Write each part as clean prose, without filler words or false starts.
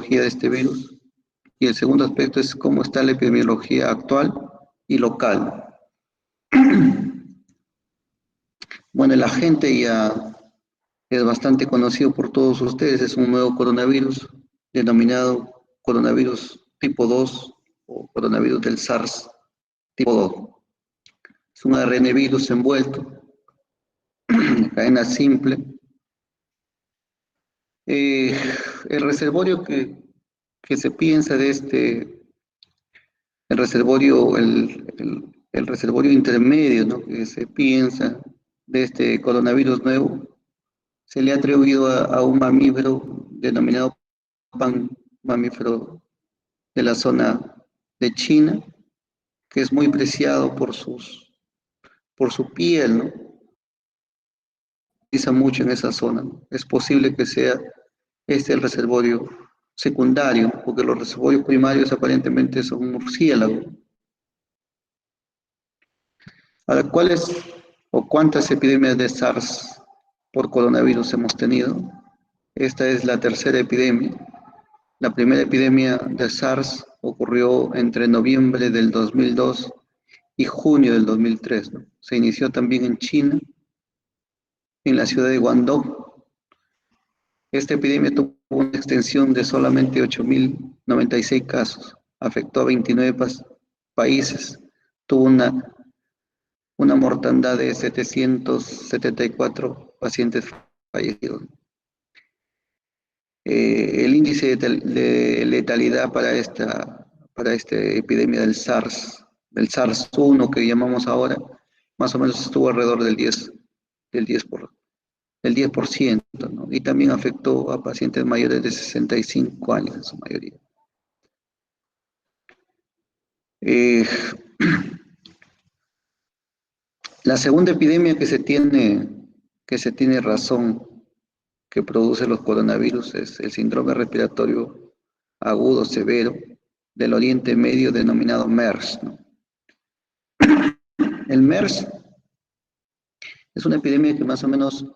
epidemiología de este virus. Y el segundo aspecto es cómo está la epidemiología actual y local. Bueno, el agente ya es bastante conocido por todos ustedes, es un nuevo coronavirus denominado coronavirus tipo 2 o coronavirus del SARS tipo 2. Es un ARN virus envuelto, cadena simple. El reservorio que se piensa de el reservorio, el reservorio intermedio, ¿no?, que se piensa de este coronavirus nuevo, se le ha atribuido a un mamífero denominado pan, mamífero de la zona de China, que es muy preciado por su piel, ¿no? Utiliza mucho en esa zona, ¿no? Es posible que sea el reservorio secundario, porque los reservorios primarios aparentemente son murciélagos. Ahora, ¿cuáles o cuántas epidemias de SARS por coronavirus hemos tenido? Esta es la tercera epidemia. La primera epidemia de SARS ocurrió entre noviembre del 2002 y junio del 2003, ¿no? Se inició también en China, en la ciudad de Guangdong. Esta epidemia tuvo una extensión de solamente 8.096 casos, afectó a 29 países, tuvo una mortandad de 774 pacientes fallecidos. El índice de letalidad para esta epidemia del SARS-1 que llamamos ahora, más o menos estuvo alrededor del 10 del 10%, ¿no? Y también afectó a pacientes mayores de 65 años en su mayoría. Eh, la segunda epidemia que se tiene razón que produce los coronavirus es el síndrome respiratorio agudo severo del Oriente Medio denominado MERS, ¿no? El MERS es una epidemia que más o menos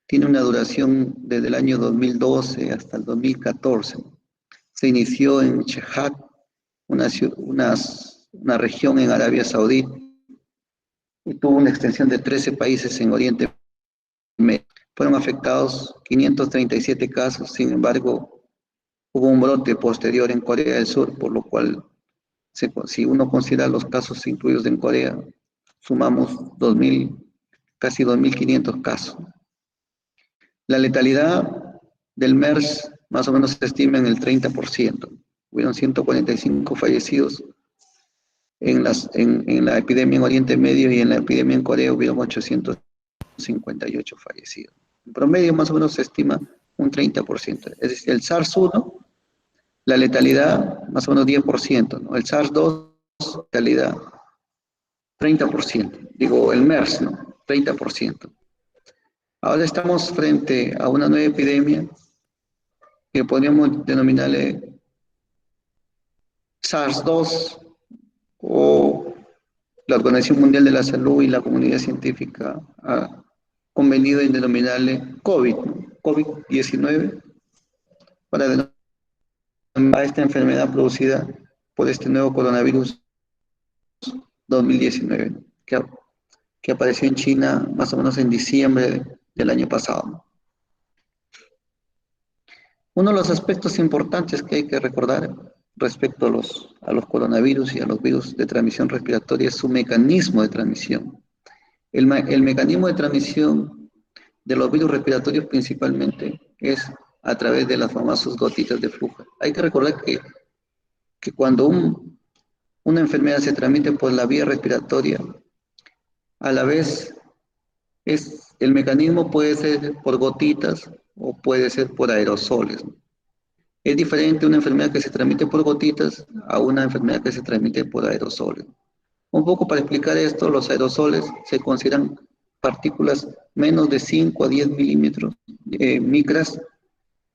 tiene una duración desde el año 2012 hasta el 2014. Se inició en Shahad, una región en Arabia Saudí, y tuvo una extensión de 13 países en Oriente Medio. Fueron afectados 537 casos, sin embargo, hubo un brote posterior en Corea del Sur, por lo cual, si uno considera los casos incluidos en Corea, sumamos casi 2.500 casos. La letalidad del MERS más o menos se estima en el 30%. Hubieron 145 fallecidos en la epidemia en Oriente Medio, y en la epidemia en Corea hubieron 858 fallecidos. En promedio más o menos se estima un 30%. Es decir, el SARS-1, la letalidad más o menos 10%, ¿no? El SARS-2, letalidad 30%. Digo, el MERS, ¿no? 30%. Ahora estamos frente a una nueva epidemia que podríamos denominarle SARS-2, o la Organización Mundial de la Salud y la comunidad científica ha convenido en denominarle COVID, ¿no? COVID-19, para denominar a esta enfermedad producida por este nuevo coronavirus 2019, que apareció en China más o menos en diciembre del año pasado. Uno de los aspectos importantes que hay que recordar respecto a los coronavirus y a los virus de transmisión respiratoria es su mecanismo de transmisión. El mecanismo de transmisión de los virus respiratorios principalmente es a través de las famosas gotitas de flujo. Hay que recordar que cuando una enfermedad se transmite por la vía respiratoria, a la vez el mecanismo puede ser por gotitas o puede ser por aerosoles. Es diferente una enfermedad que se transmite por gotitas a una enfermedad que se transmite por aerosoles. Un poco para explicar esto, los aerosoles se consideran partículas menos de 5 a 10 milímetros, micras,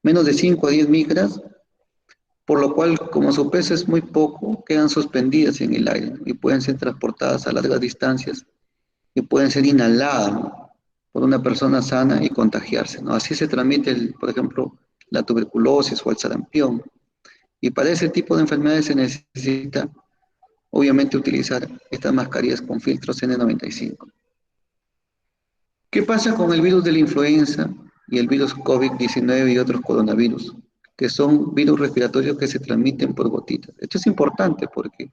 menos de 5 a 10 micras, por lo cual, como su peso es muy poco, quedan suspendidas en el aire y pueden ser transportadas a largas distancias y pueden ser inhaladas, ¿no?, por una persona sana y contagiarse, ¿no? Así se transmite, por ejemplo, la tuberculosis o el sarampión. Y para ese tipo de enfermedades se necesita, obviamente, utilizar estas mascarillas con filtros N95. ¿Qué pasa con el virus de la influenza y el virus COVID-19 y otros coronavirus, que son virus respiratorios que se transmiten por gotitas? Esto es importante porque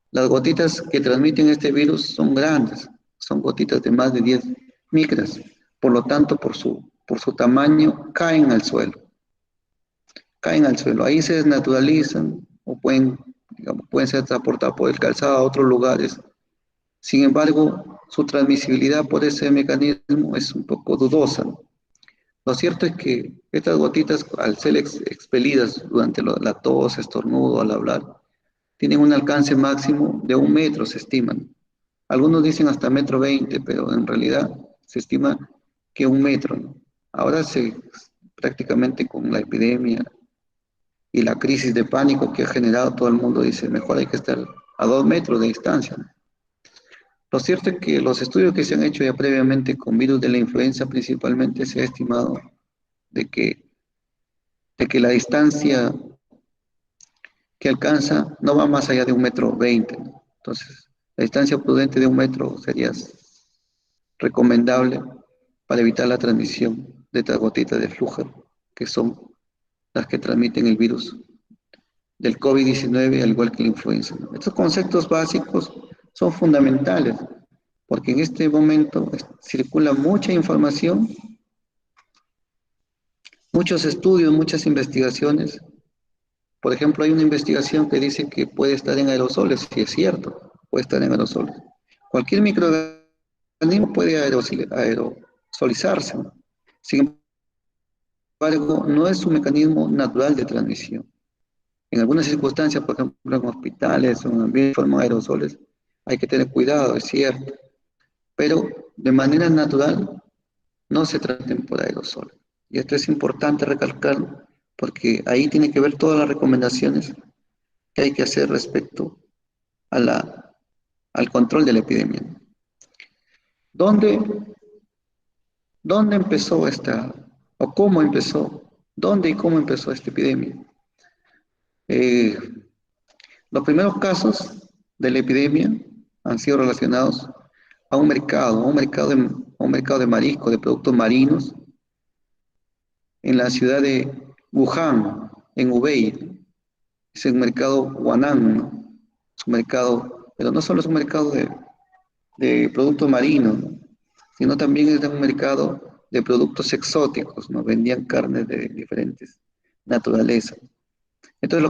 las gotitas que transmiten este virus son grandes, son gotitas de más de 10 micras, por lo tanto, por su tamaño, caen al suelo, ahí se desnaturalizan o pueden, digamos, pueden ser transportados por el calzado a otros lugares. Sin embargo, su transmisibilidad por ese mecanismo es un poco dudosa. Lo cierto es que estas gotitas, al ser expelidas durante la tos, estornudo, al hablar, tienen un alcance máximo de 1 metro, se estiman. Algunos dicen hasta 1,20 m, pero en realidad se estima que 1 metro, ¿no? Ahora prácticamente con la epidemia y la crisis de pánico que ha generado, todo el mundo dice, mejor hay que estar a 2 metros de distancia, ¿no? Lo cierto es que los estudios que se han hecho ya previamente con virus de la influenza principalmente se ha estimado de que, de que la distancia que alcanza no va más allá de 1,20 m, ¿no? Entonces, la distancia prudente de 1 metro sería recomendable para evitar la transmisión de estas gotitas de flujo, que son las que transmiten el virus del COVID-19, al igual que la influenza, ¿no? Estos conceptos básicos son fundamentales, porque en este momento circula mucha información, muchos estudios, muchas investigaciones. Por ejemplo, hay una investigación que dice que puede estar en aerosoles, si es cierto, puede estar en aerosoles. Cualquier microorganismo puede aerosolizarse, ¿no? Sin embargo, no es un mecanismo natural de transmisión. En algunas circunstancias, por ejemplo, en hospitales o en ambientes de forma de aerosoles, hay que tener cuidado, es cierto, pero de manera natural no se traten por aerosoles. Y esto es importante recalcarlo, porque ahí tiene que ver todas las recomendaciones que hay que hacer respecto a al control de la epidemia. ¿Dónde, dónde empezó o cómo empezó, dónde y cómo empezó esta epidemia? Eh, los primeros casos de la epidemia han sido relacionados a un mercado de marisco, de productos marinos, en la ciudad de Wuhan, en Hubei. Es el mercado Huanan, ¿no? Es un mercado, pero no solo es un mercado de productos marinos, ¿no? Sino también es un mercado de productos exóticos, ¿no? Vendían carnes de diferentes naturalezas. Entonces,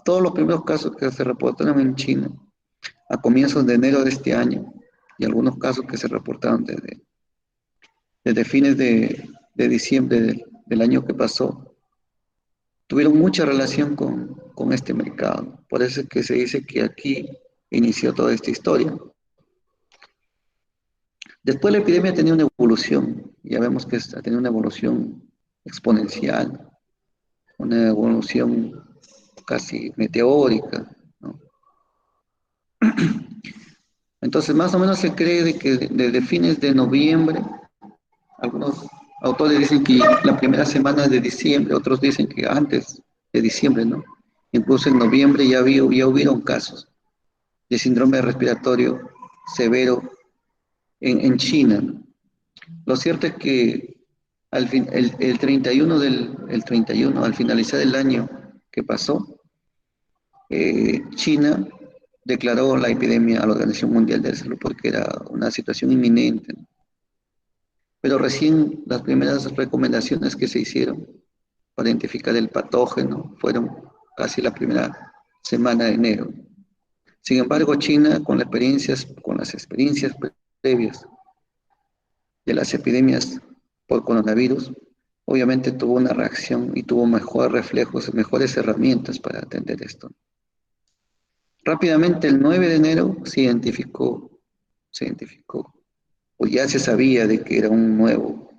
todos los primeros casos que se reportaron en China a comienzos de enero de este año, y algunos casos que se reportaron desde fines de diciembre del año que pasó, tuvieron mucha relación con este mercado. Por eso es que se dice que aquí inició toda esta historia. Después la epidemia ha tenido una evolución, ya vemos que ha tenido una evolución exponencial, una evolución casi meteórica, ¿no? Entonces, más o menos se cree de que desde fines de noviembre, algunos autores dicen que la primera semana de diciembre, otros dicen que antes de diciembre, ¿no? Incluso en noviembre ya hubieron casos de síndrome respiratorio severo en China, ¿no? Lo cierto es que el 31 al finalizar el año que pasó, China declaró la epidemia a la Organización Mundial de la Salud porque era una situación inminente, ¿no? Pero recién las primeras recomendaciones que se hicieron para identificar el patógeno fueron casi la primera semana de enero. Sin embargo, China, con las experiencias previas de las epidemias por coronavirus, obviamente tuvo una reacción y tuvo mejores reflejos, mejores herramientas para atender esto. Rápidamente, el 9 de enero se identificó, o ya se sabía de que era un nuevo,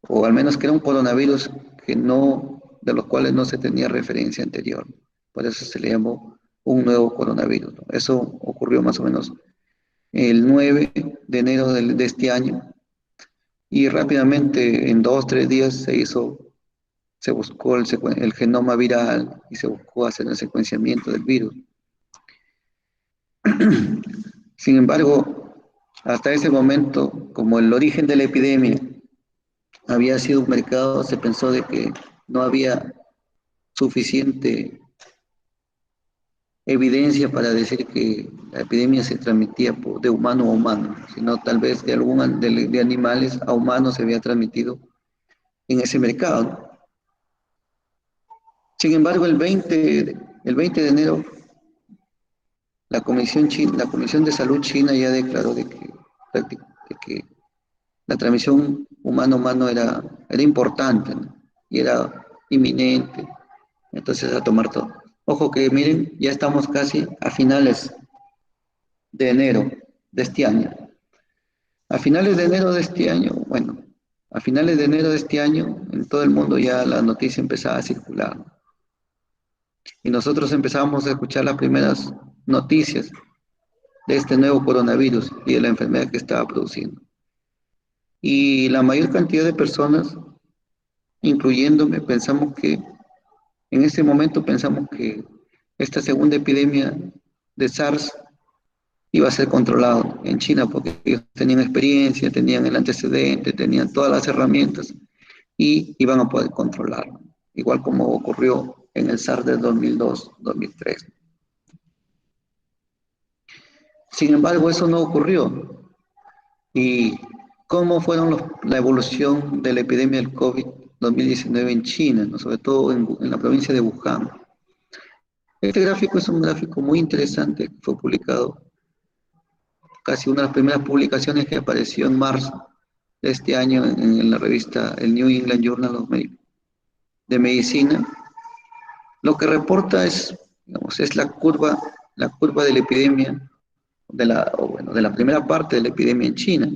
o al menos que era un coronavirus de los cuales no se tenía referencia anterior. Por eso se le llamó un nuevo coronavirus, ¿no? Eso ocurrió más o menos el 9 de enero de este año, y rápidamente en 2, 3 días se buscó el genoma viral y se buscó hacer el secuenciamiento del virus. Sin embargo, hasta ese momento, como el origen de la epidemia había sido un mercado, se pensó de que no había suficiente evidencia para decir que la epidemia se transmitía de humano a humano, sino tal vez de animales a humanos se había transmitido en ese mercado, ¿no? Sin embargo, el 20 de enero, la Comisión de Salud China ya declaró de que la transmisión humano-humano era importante, ¿no? Y era inminente. Entonces, a tomar todo. Ojo que miren, ya estamos casi a finales de enero de este año. A finales de enero de este año, bueno, a finales de enero de este año, en todo el mundo ya la noticia empezaba a circular. Y nosotros empezamos a escuchar las primeras noticias de este nuevo coronavirus y de la enfermedad que estaba produciendo. Y la mayor cantidad de personas, incluyéndome, en ese momento pensamos que esta segunda epidemia de SARS iba a ser controlado en China porque ellos tenían experiencia, tenían el antecedente, tenían todas las herramientas y iban a poder controlarlo, igual como ocurrió en el SARS del 2002-2003. Sin embargo, eso no ocurrió. ¿Y cómo fueron la evolución de la epidemia del COVID-2019 en China, ¿no? Sobre todo en la provincia de Wuhan? Este gráfico es un gráfico muy interesante que fue publicado, casi una de las primeras publicaciones que apareció en marzo de este año en la revista el New England Journal de Medicina. Lo que reporta digamos, es la curva de la epidemia, de la primera parte de la epidemia en China.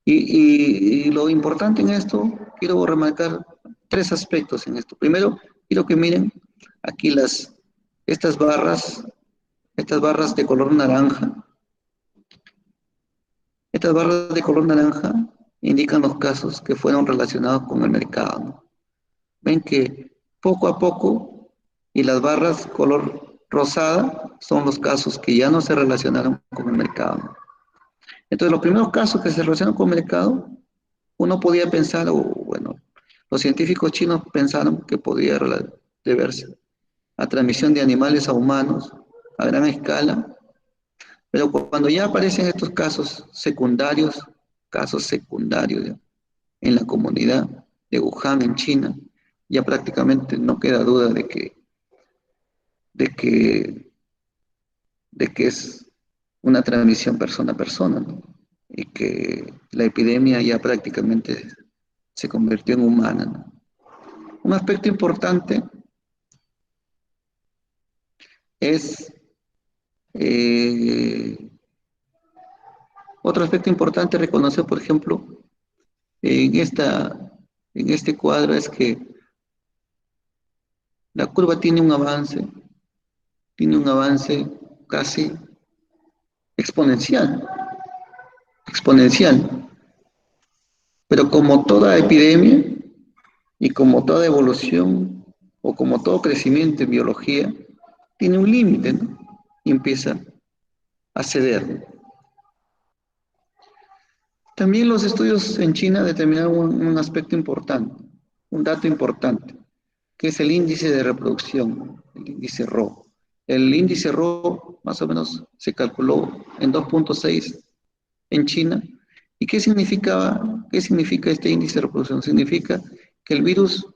Y lo importante en esto, quiero remarcar 3 aspectos en esto. Primero, quiero que miren aquí estas barras, estas barras de color naranja. Estas barras de color naranja indican los casos que fueron relacionados con el mercado, ¿no? Ven que poco a poco, y las barras color rosada son los casos que ya no se relacionaron con el mercado, ¿no? Entonces, los primeros casos que se relacionan con el mercado, uno podía pensar, o bueno, los científicos chinos pensaron que podía deberse a transmisión de animales a humanos a gran escala, pero cuando ya aparecen estos casos secundarios ¿ya? En la comunidad de Wuhan, en China, ya prácticamente no queda duda de que, de que es una transmisión persona a persona, ¿no? Y que la epidemia ya prácticamente se convirtió en humana, ¿no? Un aspecto importante es, eh, otro aspecto importante reconocer, por ejemplo, en en este cuadro es que la curva tiene un avance casi exponencial, exponencial. Pero como toda epidemia y como toda evolución o como todo crecimiento en biología, tiene un límite, ¿no? Y empieza a ceder, ¿no? También los estudios en China determinaron un aspecto importante, un dato importante, que es el índice de reproducción, el índice RO. El índice RO más o menos se calculó en 2,6 en China. ¿Y qué significa este índice de reproducción? Significa que el virus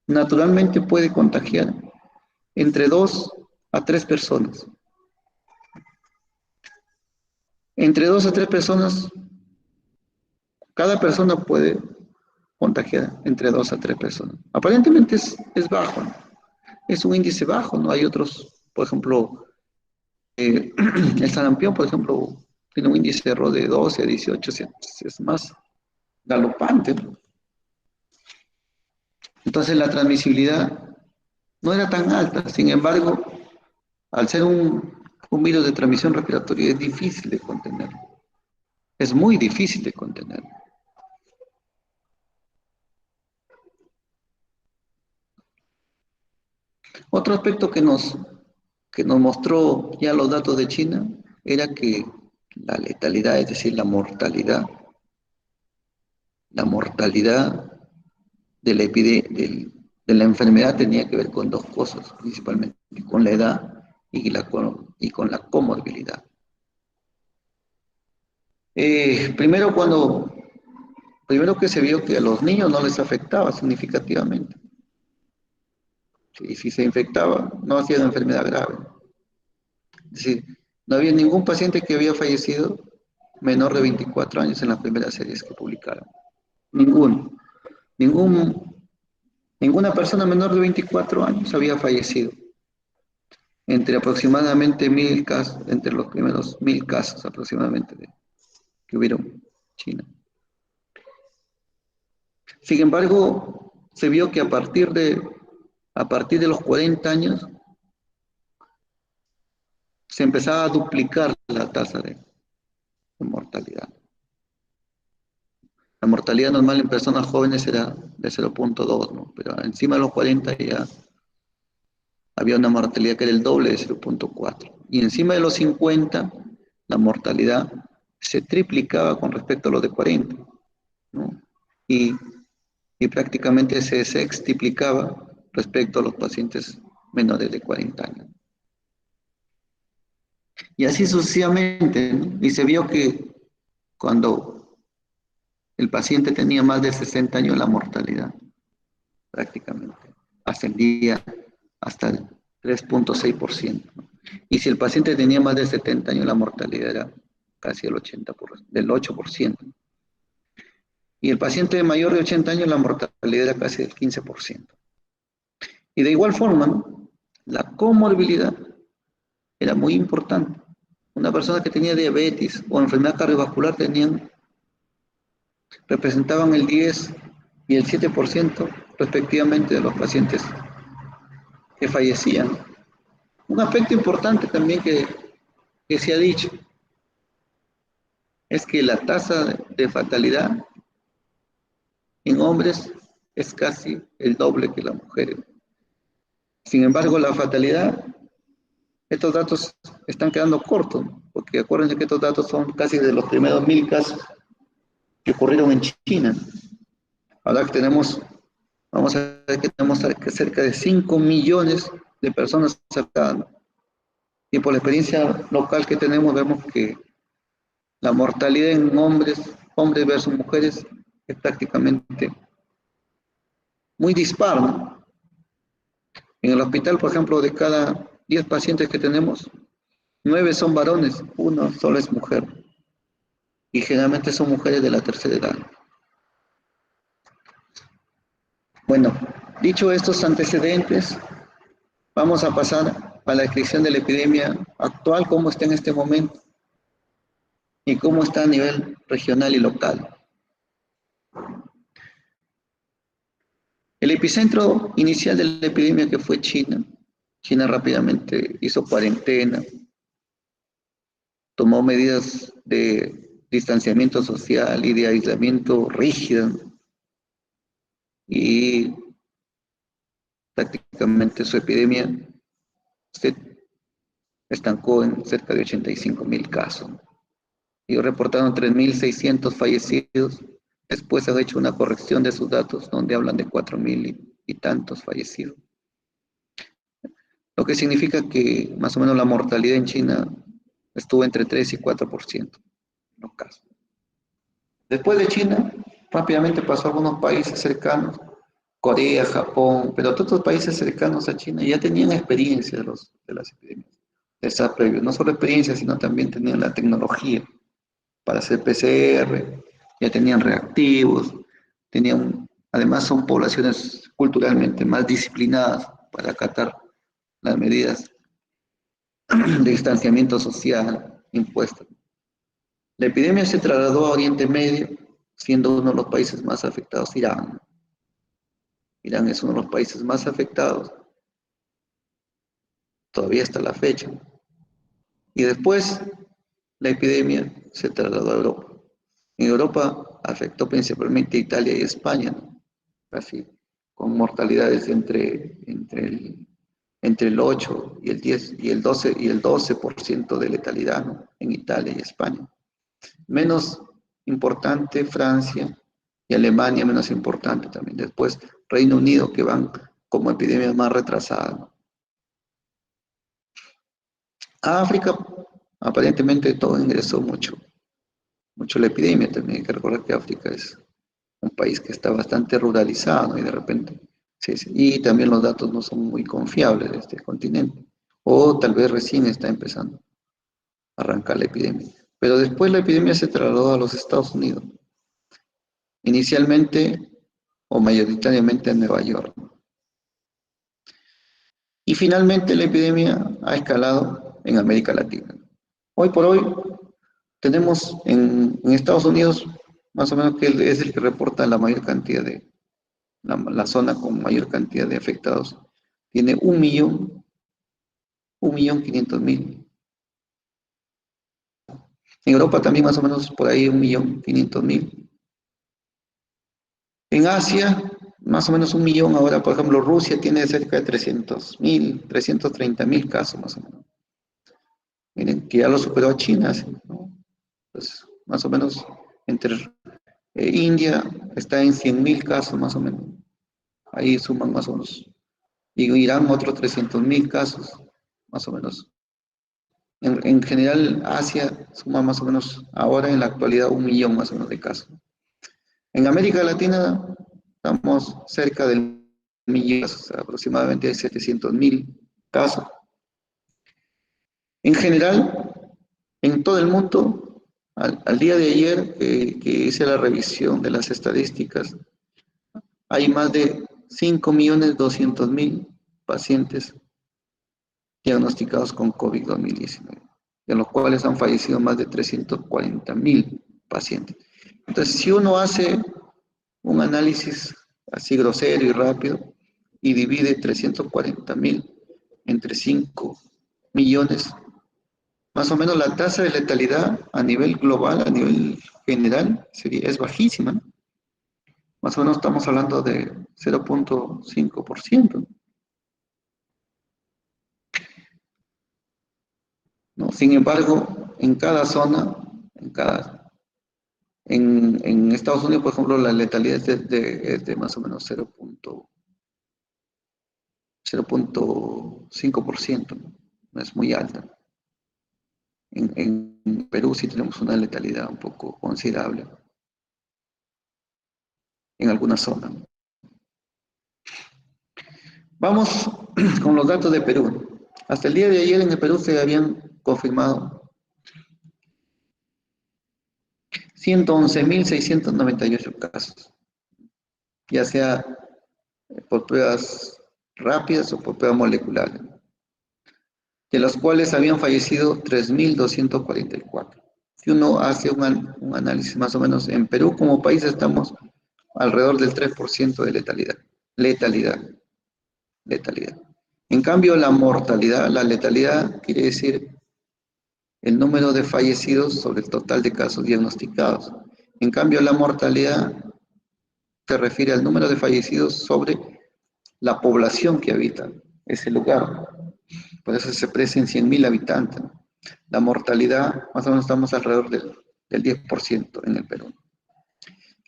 naturalmente puede contagiar entre 2 a 3 personas. Entre 2 a 3 personas, cada persona puede contagiar entre 2 a 3 personas. Aparentemente es bajo, ¿no? Es un índice bajo, ¿no? Hay otros, por ejemplo, el sarampión, por ejemplo, tiene un índice de RO de 12 a 18, es más galopante, ¿no? Entonces la transmisibilidad no era tan alta. Sin embargo, al ser un virus de transmisión respiratoria es difícil de contener. Es muy difícil de contener. Otro aspecto que nos mostró ya los datos de China era que la letalidad, es decir, la mortalidad de de la enfermedad tenía que ver con dos cosas, principalmente, con la edad y con la comorbilidad. Primero que se vio que a los niños no les afectaba significativamente. Y si se infectaba, no hacía una enfermedad grave. Es decir, no había ningún paciente que había fallecido menor de 24 años en las primeras series que publicaron. Ninguno. Ningún, ninguna persona menor de 24 años había fallecido. Entre aproximadamente 1000 casos, entre los primeros 1000 casos aproximadamente que hubieron en China. Sin embargo, se vio que a partir de los 40 años se empezaba a duplicar la tasa de mortalidad. La mortalidad normal en personas jóvenes era de 0,2, ¿no? Pero encima de los 40 ya había una mortalidad que era el doble de 0,4. Y encima de los 50, la mortalidad se triplicaba con respecto a los de 40, ¿no? Y, y prácticamente se sextiplicaba respecto a los pacientes menores de 40 años. Y así sucesivamente, ¿no? Y se vio que cuando el paciente tenía más de 60 años, la mortalidad prácticamente ascendía hasta el 3,6%. Y si el paciente tenía más de 70 años, la mortalidad era casi el 80%, del 8%. Y el paciente mayor de 80 años, la mortalidad era casi del 15%. Y de igual forma, ¿no? La comorbilidad era muy importante. Una persona que tenía diabetes o enfermedad cardiovascular representaban el 10 y el 7% respectivamente de los pacientes que fallecían. Un aspecto importante también que se ha dicho es que la tasa de fatalidad en hombres es casi el doble que las mujeres. Sin embargo, la fatalidad, estos datos están quedando cortos, porque acuérdense que estos datos son casi de los primeros 1000 casos que ocurrieron en China. Ahora que vamos a ver que tenemos cerca de 5 millones de personas afectadas. Y por la experiencia local que tenemos, vemos que la mortalidad en hombres versus mujeres, es prácticamente muy dispar, ¿no? En el hospital, por ejemplo, de cada 10 pacientes que tenemos, 9 son varones, uno solo es mujer. Y generalmente son mujeres de la tercera edad. Bueno, dicho estos antecedentes, vamos a pasar a la descripción de la epidemia actual, cómo está en este momento y cómo está a nivel regional y local. El epicentro inicial de la epidemia, que fue China. China rápidamente hizo cuarentena, tomó medidas de distanciamiento social y de aislamiento rígidas, y prácticamente su epidemia se estancó en cerca de 85.000 casos. Y reportaron 3.600 fallecidos. Después han hecho una corrección de sus datos donde hablan de 4.000 y tantos fallecidos. Lo que significa que más o menos la mortalidad en China estuvo entre 3 y 4% en los casos. Después de China, rápidamente pasó a algunos países cercanos, Corea, Japón, pero todos los países cercanos a China ya tenían experiencia de las epidemias. Esa previo, no solo experiencia, sino también tenían la tecnología para hacer PCR, ya tenían reactivos, además son poblaciones culturalmente más disciplinadas para acatar las medidas de distanciamiento social impuestas. La epidemia se trasladó a Oriente Medio, siendo uno de los países más afectados, Irán. Irán es uno de los países más afectados, todavía hasta la fecha. Y después la epidemia se trasladó a Europa. En Europa afectó principalmente a Italia y España, ¿no? Casi con mortalidades entre el entre el 8 y el 10 y el 12% de letalidad, ¿no? En Italia y España. Menos importante Francia y Alemania, menos importante también. Después Reino Unido, que van como epidemias más retrasadas, ¿no? A África, aparentemente todo ingresó mucho la epidemia. También hay que recordar que África es un país que está bastante ruralizado, ¿no? Y de repente, sí, sí. Y también los datos no son muy confiables de este continente. O tal vez recién está empezando a arrancar la epidemia. Pero después la epidemia se trasladó a los Estados Unidos. Inicialmente o mayoritariamente en Nueva York. Y finalmente la epidemia ha escalado en América Latina. Hoy por hoy tenemos en Estados Unidos más o menos que es el que reporta la mayor cantidad la zona con mayor cantidad de afectados. Tiene 1.500.000. En Europa también más o menos por ahí 1.500.000. En Asia, más o menos 1 millón. Ahora, por ejemplo, Rusia tiene cerca de 300.000, 330.000 casos más o menos. Miren, que ya lo superó a China, ¿sí? ¿No? Pues más o menos entre India está en 100.000 casos más o menos. Ahí suman más o menos. Y Irán otros 300.000 casos, más o menos. En general, Asia suma más o menos ahora en la actualidad 1 millón más o menos de casos. En América Latina estamos cerca del millón, o sea, aproximadamente hay 700.000 casos. En general, en todo el mundo, al día de ayer que hice la revisión de las estadísticas, hay más de 5.200.000 pacientes diagnosticados con COVID-2019, de los cuales han fallecido más de 340.000 pacientes. Entonces, si uno hace un análisis así grosero y rápido y divide 340.000 entre 5 millones, más o menos la tasa de letalidad a nivel global, a nivel general, es bajísima. Más o menos estamos hablando de 0.5%, ¿no? Sin embargo, en cada zona, en Estados Unidos, por ejemplo, la letalidad es de más o menos 0.5%, ¿no? No es muy alta. En Perú sí tenemos una letalidad un poco considerable en algunas zonas. Vamos con los datos de Perú. Hasta el día de ayer en el Perú se habían confirmado 111.698 casos, ya sea por pruebas rápidas o por pruebas moleculares, de los cuales habían fallecido 3.244. Si uno hace un análisis más o menos, en Perú como país estamos alrededor del 3% de letalidad. Letalidad, letalidad. En cambio, la mortalidad, la letalidad quiere decir el número de fallecidos sobre el total de casos diagnosticados. En cambio, la mortalidad se refiere al número de fallecidos sobre la población que habita ese lugar. Por eso se precia en 100.000 habitantes. La mortalidad, más o menos estamos alrededor del 10% en el Perú.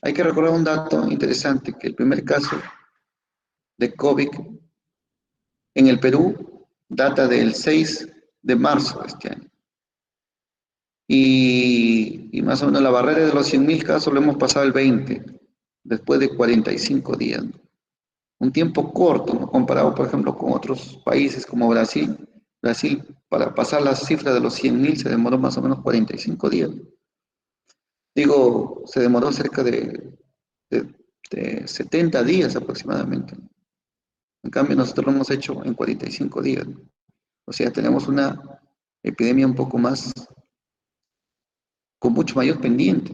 Hay que recordar un dato interesante, que el primer caso de COVID en el Perú data del 6 de marzo de este año. Y más o menos la barrera de los 100.000 casos lo hemos pasado el 20, después de 45 días. Un tiempo corto, ¿no? Comparado, por ejemplo, con otros países como Brasil. Brasil, para pasar la cifra de los 100.000 se demoró más o menos 45 días. Digo, se demoró cerca de, de 70 días aproximadamente. En cambio, nosotros lo hemos hecho en 45 días. O sea, tenemos una epidemia un poco más, con mucho mayor pendiente.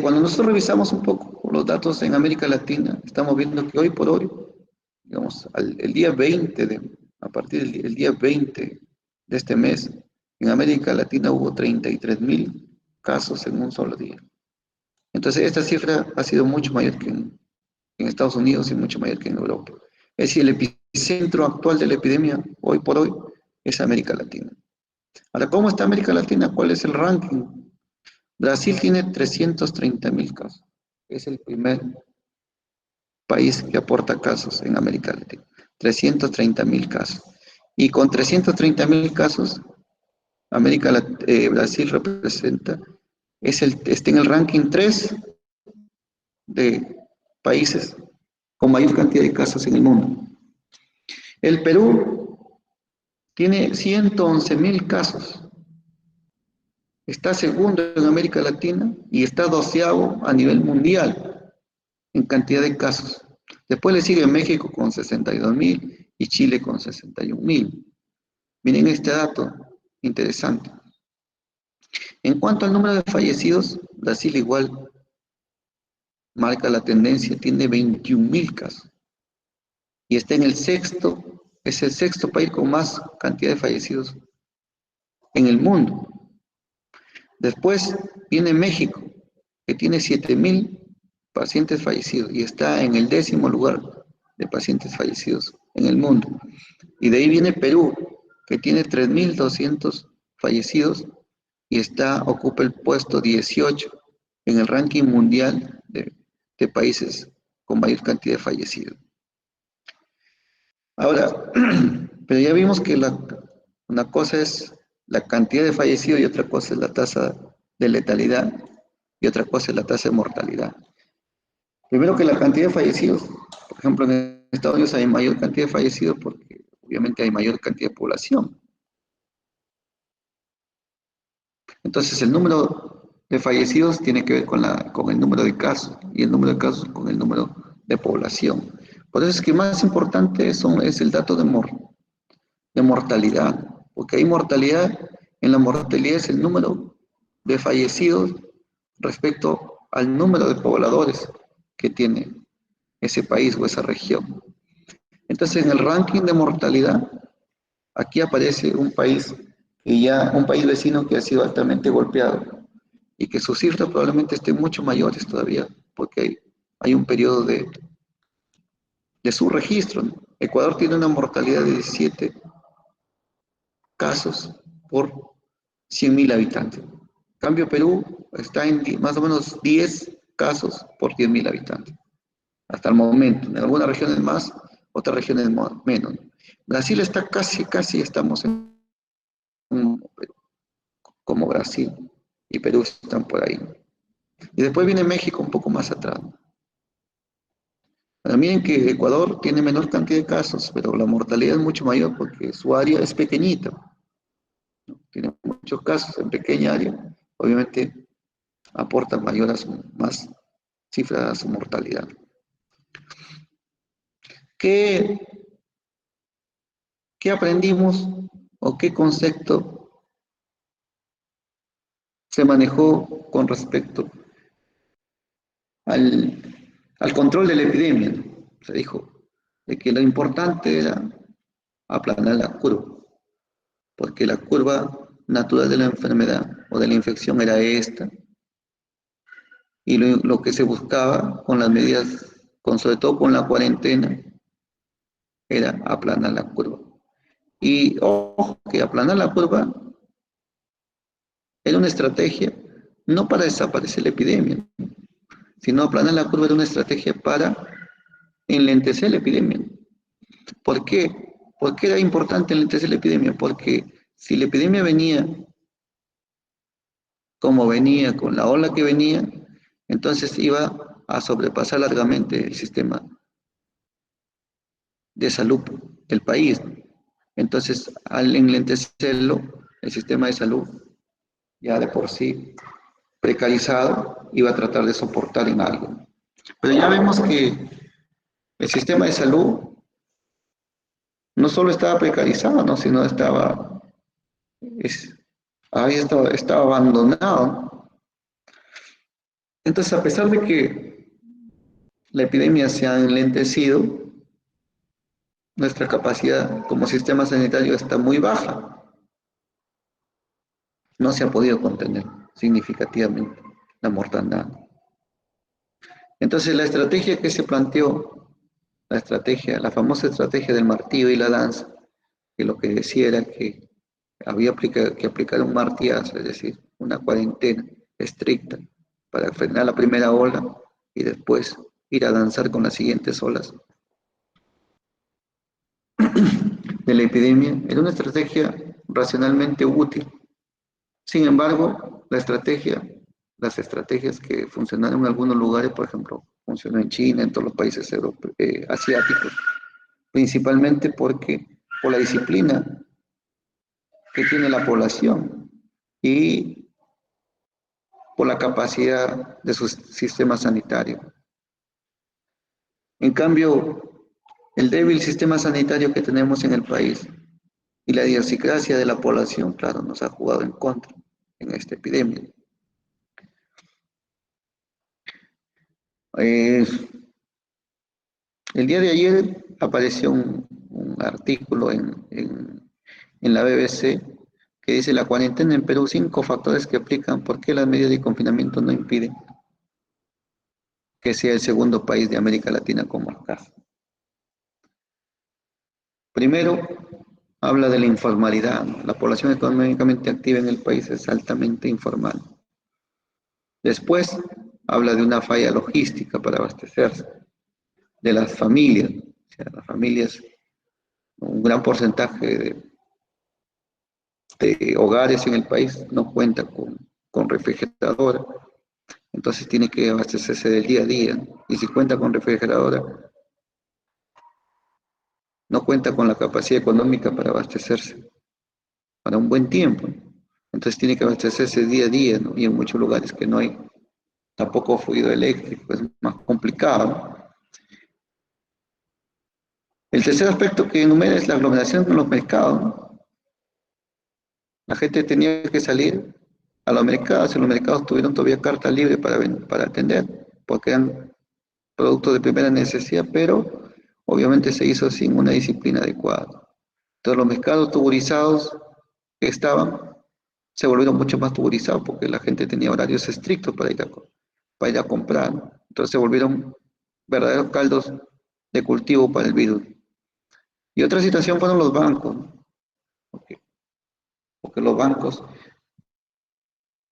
Cuando nosotros revisamos un poco los datos en América Latina, estamos viendo que hoy por hoy, digamos, el día 20, a partir del día 20 de este mes, en América Latina hubo 33.000 casos en un solo día. Entonces, esta cifra ha sido mucho mayor que en Estados Unidos y mucho mayor que en Europa. Es decir, el epicentro actual de la epidemia, hoy por hoy, es América Latina. Ahora, ¿cómo está América Latina? ¿Cuál es el ranking? Brasil tiene 330.000 casos. Es el primer país que aporta casos en América Latina. 330.000 casos. Y con 330.000 casos, Brasil representa, está en el ranking 3 de países con mayor cantidad de casos en el mundo. El Perú tiene 111.000 casos. Está segundo en América Latina y está doceavo a nivel mundial en cantidad de casos. Después le sigue México con 62.000 y Chile con 61.000. Miren este dato interesante. En cuanto al número de fallecidos, Brasil igual marca la tendencia, tiene 21.000 casos. Y está en es el sexto país con más cantidad de fallecidos en el mundo. Después viene México, que tiene 7.000 pacientes fallecidos y está en el 10.º lugar de pacientes fallecidos en el mundo. Y de ahí viene Perú, que tiene 3.200 fallecidos y ocupa el puesto 18 en el ranking mundial de países con mayor cantidad de fallecidos. Ahora, pero ya vimos que una cosa es la cantidad de fallecidos y otra cosa es la tasa de letalidad y otra cosa es la tasa de mortalidad. Primero que la cantidad de fallecidos, por ejemplo, en Estados Unidos hay mayor cantidad de fallecidos porque obviamente hay mayor cantidad de población. Entonces el número de fallecidos tiene que ver con el número de casos y el número de casos con el número de población. Por eso es que más importante es el dato de mortalidad, porque hay mortalidad, en la mortalidad es el número de fallecidos respecto al número de pobladores que tiene ese país o esa región. Entonces, en el ranking de mortalidad, aquí aparece un país vecino que ha sido altamente golpeado y que sus cifras probablemente estén mucho mayores todavía, porque hay un periodo de su registro, ¿no? Ecuador tiene una mortalidad de 17 casos por 100.000 habitantes. En cambio, Perú está en más o menos 10 casos por 10.000 habitantes, hasta el momento. En algunas regiones más, otras regiones menos. Brasil está casi estamos como Brasil y Perú están por ahí. Y después viene México un poco más atrás. Ahora miren que Ecuador tiene menor cantidad de casos, pero la mortalidad es mucho mayor porque su área es pequeñita, ¿no? Tiene muchos casos en pequeña área, obviamente aportan más cifras a su mortalidad. ¿Qué, qué aprendimos o qué concepto se manejó con respecto al, al control de la epidemia? Se dijo de que lo importante era aplanar la curva, porque la curva natural de la enfermedad o de la infección era esta, y lo que se buscaba con las medidas, sobre todo con la cuarentena, era aplanar la curva. Y ojo, que aplanar la curva era una estrategia no para desaparecer la epidemia, sino aplanar la curva era una estrategia para enlentecer la epidemia. ¿Por qué? ¿Por qué era importante enlentecer la epidemia? Porque si la epidemia venía como venía, con la ola que venía, entonces iba a sobrepasar largamente el sistema de salud del país. Entonces, al enlentecerlo, el sistema de salud, ya de por sí precarizado, iba a tratar de soportar en algo. Pero ya vemos que el sistema de salud no solo estaba precarizado, ¿no? Sino es, estaba abandonado. Entonces, a pesar de que la epidemia se ha enlentecido, nuestra capacidad como sistema sanitario está muy baja. No se ha podido contener significativamente la mortandad. Entonces la estrategia que se planteó, la famosa estrategia del martillo y la danza, que lo que decía era que había que aplicar un martillazo, es decir, una cuarentena estricta para frenar la primera ola y después ir a danzar con las siguientes olas de la epidemia, era una estrategia racionalmente útil. Sin embargo, las estrategias que funcionaron en algunos lugares, por ejemplo, funcionó en China, en todos los países asiáticos, principalmente por la disciplina que tiene la población y por la capacidad de su sistema sanitario. En cambio, el débil sistema sanitario que tenemos en el país y la idiosincrasia de la población, claro, nos ha jugado en contra en esta epidemia. Eh, el día de ayer apareció un artículo en la BBC que dice la cuarentena en Perú, 5 factores que aplican por qué las medidas de confinamiento no impiden que sea el segundo país de América Latina como acá. Primero, habla de la informalidad. La población económicamente activa en el país es altamente informal. Después, habla de una falla logística para abastecerse, de las familias. O sea, las familias, un gran porcentaje de hogares en el país no cuenta con refrigeradora, entonces tiene que abastecerse del día a día. Y si cuenta con refrigeradora, no cuenta con la capacidad económica para abastecerse para un buen tiempo. Entonces tiene que abastecerse día a día, ¿no? Y en muchos lugares que no hay tampoco fluido eléctrico, es más complicado. El tercer aspecto que enumera es la aglomeración con los mercados, ¿no? La gente tenía que salir a los mercados y los mercados tuvieron todavía carta libre para atender, porque eran productos de primera necesidad, pero obviamente se hizo sin una disciplina adecuada. Entonces los mercados tuburizados que estaban se volvieron mucho más tuburizados porque la gente tenía horarios estrictos para ir a comprar. Entonces se volvieron verdaderos caldos de cultivo para el virus. Y otra situación fueron los bancos, ¿no? Porque los bancos,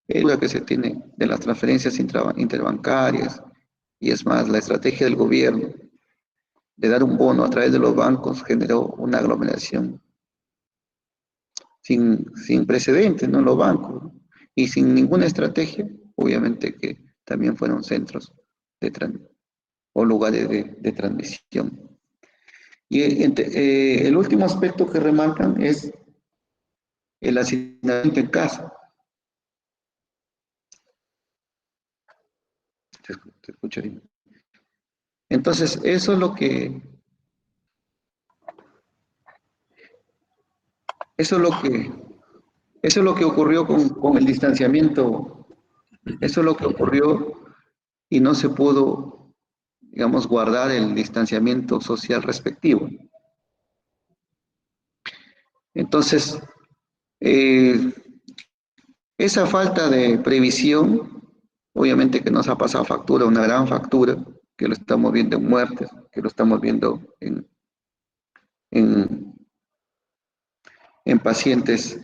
la que se tiene de las transferencias interbancarias, y es más, la estrategia del gobierno de dar un bono a través de los bancos generó una aglomeración sin precedentes, ¿no? En los bancos, ¿no? Y sin ninguna estrategia, obviamente que también fueron centros de o lugares de transmisión. Y el último aspecto que remarcan es el hacinamiento en casa. Te escucho bien. Entonces, eso es lo que, eso es lo que ocurrió con el distanciamiento, eso es lo que ocurrió y no se pudo, digamos, guardar el distanciamiento social respectivo. Entonces, eh, esa falta de previsión, obviamente que nos ha pasado factura, una gran factura, que lo estamos viendo en muertes, que lo estamos viendo en, en pacientes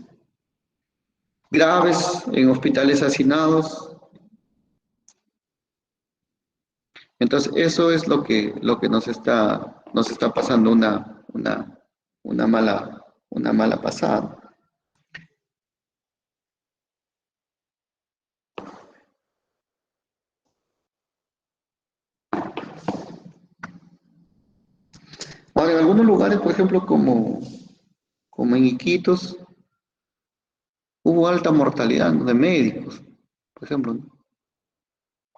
graves, en hospitales hacinados. Entonces, eso es lo que nos está pasando una mala pasada. Ahora, en algunos lugares, por ejemplo, como en Iquitos, hubo alta mortalidad, ¿no? De médicos, por ejemplo, ¿no?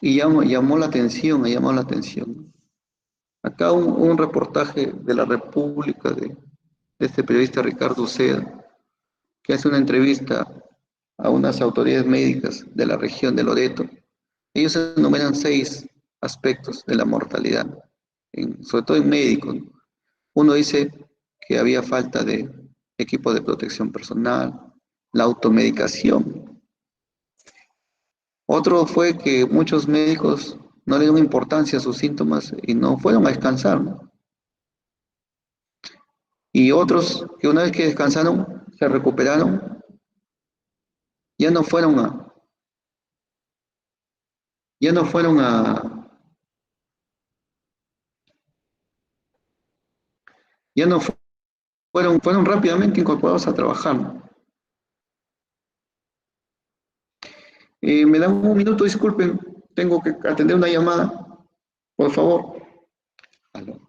Y llamó la atención, ha llamado la atención. Acá un reportaje de la República de este periodista Ricardo Uceda, que hace una entrevista a unas autoridades médicas de la región de Loreto. Ellos enumeran 6 aspectos de la mortalidad, sobre todo en médicos, ¿no? Uno dice que había falta de equipo de protección personal, la automedicación. Otro fue que muchos médicos no le dieron importancia a sus síntomas y no fueron a descansar, ¿no? Y otros que una vez que descansaron, se recuperaron, ya no fueron a, ya no fueron a, ya no fueron rápidamente incorporados a trabajar, ¿no? Me dan un minuto, disculpen, tengo que atender una llamada, por favor. Aló.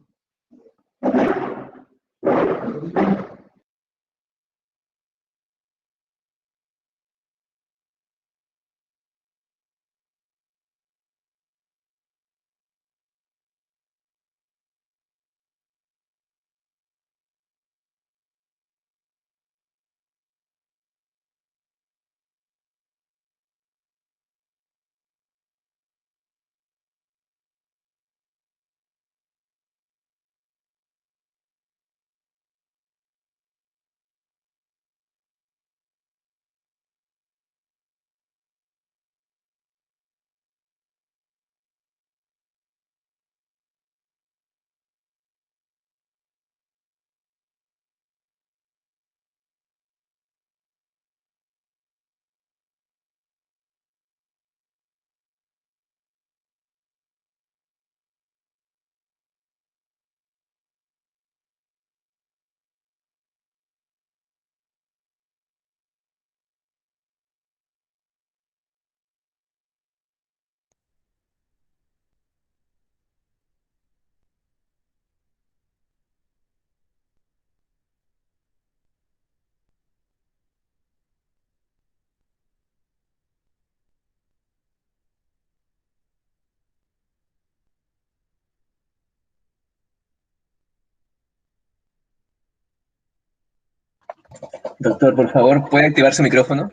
Doctor, por favor, ¿puede activar su micrófono?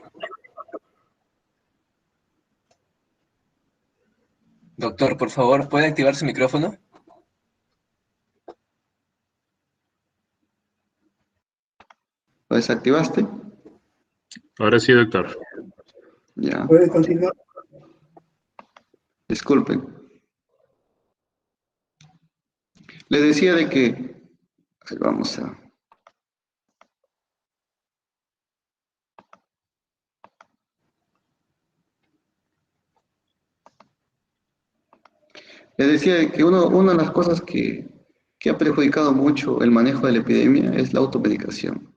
Doctor, por favor, ¿puede activar su micrófono? ¿Lo desactivaste? Ahora sí, doctor. Ya, ¿Puede continuar? disculpen. Le decía de que, ahí vamos a, le decía de que una de las cosas que ha perjudicado mucho el manejo de la epidemia es la automedicación.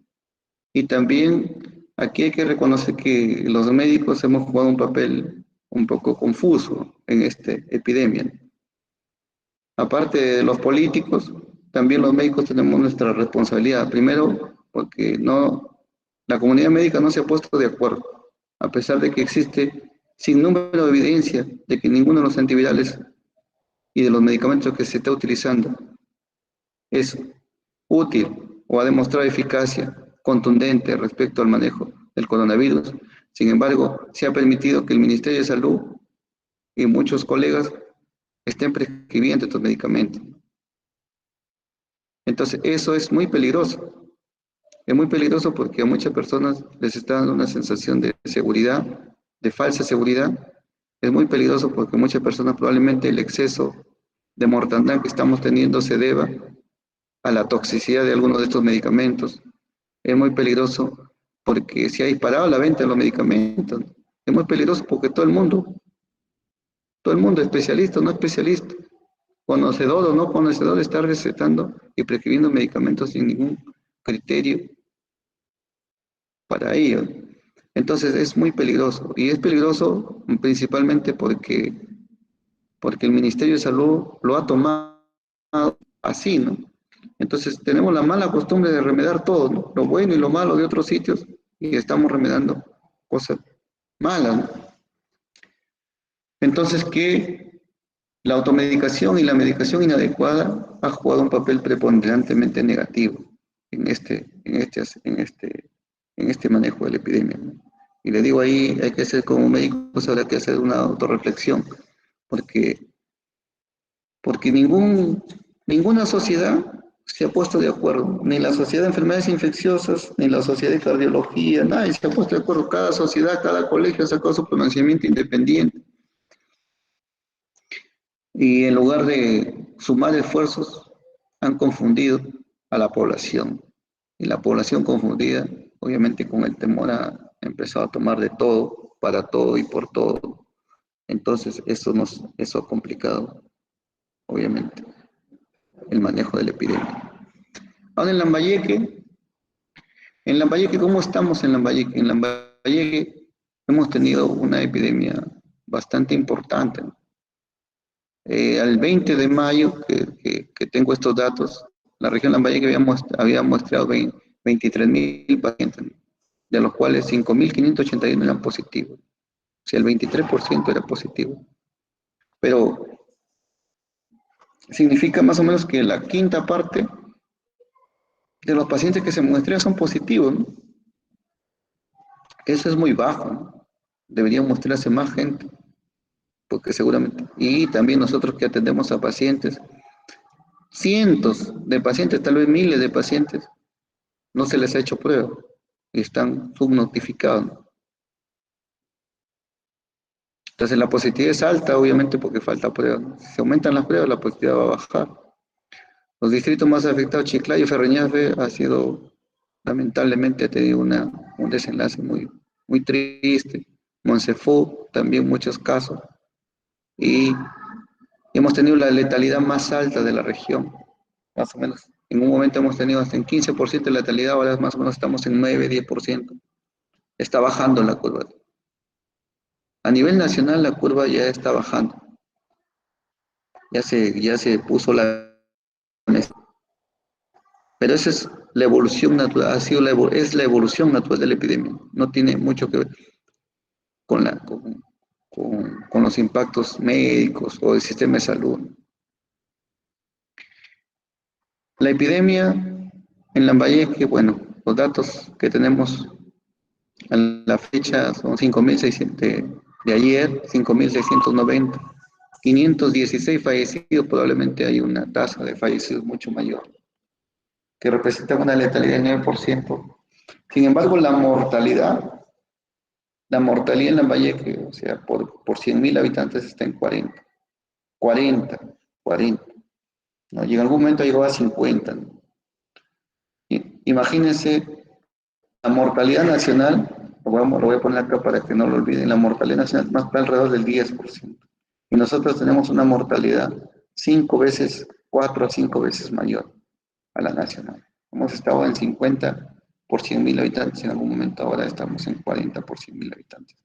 Y también aquí hay que reconocer que los médicos hemos jugado un papel un poco confuso en esta epidemia. Aparte de los políticos, también los médicos tenemos nuestra responsabilidad. Primero, porque la comunidad médica no se ha puesto de acuerdo, a pesar de que existe sin número de evidencia de que ninguno de los antivirales y de los medicamentos que se está utilizando es útil o ha demostrado eficacia contundente respecto al manejo del coronavirus. Sin embargo, se ha permitido que el Ministerio de Salud y muchos colegas estén prescribiendo estos medicamentos. Entonces, eso es muy peligroso. Es muy peligroso porque a muchas personas les está dando una sensación de seguridad, de falsa seguridad. Es muy peligroso porque muchas personas probablemente el exceso de mortandad que estamos teniendo se deba a la toxicidad de algunos de estos medicamentos. Es muy peligroso porque se ha disparado la venta de los medicamentos. Es muy peligroso porque todo el mundo, especialista o no especialista, conocedor o no conocedor, está recetando y prescribiendo medicamentos sin ningún criterio para ello. Entonces es muy peligroso y es peligroso principalmente porque el Ministerio de Salud lo ha tomado así, ¿no? Entonces tenemos la mala costumbre de remediar todo, ¿no? Lo bueno y lo malo de otros sitios y estamos remediando cosas malas, ¿no? Entonces que la automedicación y la medicación inadecuada ha jugado un papel preponderantemente negativo en este manejo de la epidemia, ¿no? Y le digo ahí, hay que hacer como médicos, habrá que hacer una autorreflexión, porque, porque ninguna sociedad se ha puesto de acuerdo, ni la sociedad de enfermedades infecciosas, ni la sociedad de cardiología, nadie se ha puesto de acuerdo. Cada sociedad, cada colegio ha sacado su pronunciamiento independiente. Y en lugar de sumar esfuerzos, han confundido a la población. Y la población confundida, obviamente con el temor, ha empezado a tomar de todo, para todo y por todo. Entonces, eso ha complicado, obviamente, el manejo de la epidemia. Ahora en Lambayeque, ¿cómo estamos en Lambayeque? En Lambayeque hemos tenido una epidemia bastante importante. Al 20 de mayo, que tengo estos datos, la región Lambayeque había mostrado 23.000 pacientes, de los cuales 5.581 eran positivos. O sea, el 23% era positivo. Pero significa más o menos que la quinta parte de los pacientes que se muestran son positivos, ¿no? Eso es muy bajo, ¿no? Debería mostrarse más gente, porque seguramente, y también nosotros que atendemos a pacientes, cientos de pacientes, tal vez miles de pacientes, no se les ha hecho prueba y están subnotificados, ¿no? Entonces la positividad es alta, obviamente, porque falta prueba, ¿no? Si se aumentan las pruebas, la positividad va a bajar. Los distritos más afectados, Chiclayo y Ferreñafe, ha sido, lamentablemente, ha tenido un desenlace muy triste. Monsefú, también muchos casos. Y hemos tenido la letalidad más alta de la región, más o menos. En un momento hemos tenido hasta en 15% de letalidad, ahora más o menos estamos en 9-10%. Está bajando la curva. A nivel nacional la curva ya está bajando. Ya se puso la mesa. Pero esa es la evolución natural, es la evolución natural de la epidemia. No tiene mucho que ver con, con los impactos médicos o del sistema de salud. La epidemia en Lambayeque, bueno, los datos que tenemos a la fecha son 5.600 de ayer, 5.690. 516 fallecidos, probablemente hay una tasa de fallecidos mucho mayor, que representa una letalidad del 9%. Sin embargo, la mortalidad en Lambayeque, o sea, por 100.000 habitantes está en 40, ¿no? Y en algún momento llegó a 50, ¿no? Imagínense, la mortalidad nacional, lo voy a poner acá para que no lo olviden, la mortalidad nacional más está alrededor del 10%. Y nosotros tenemos una mortalidad 4 a 5 veces mayor a la nacional. Hemos estado en 50 por 100.000 habitantes en algún momento, ahora estamos en 40 por 100.000 habitantes.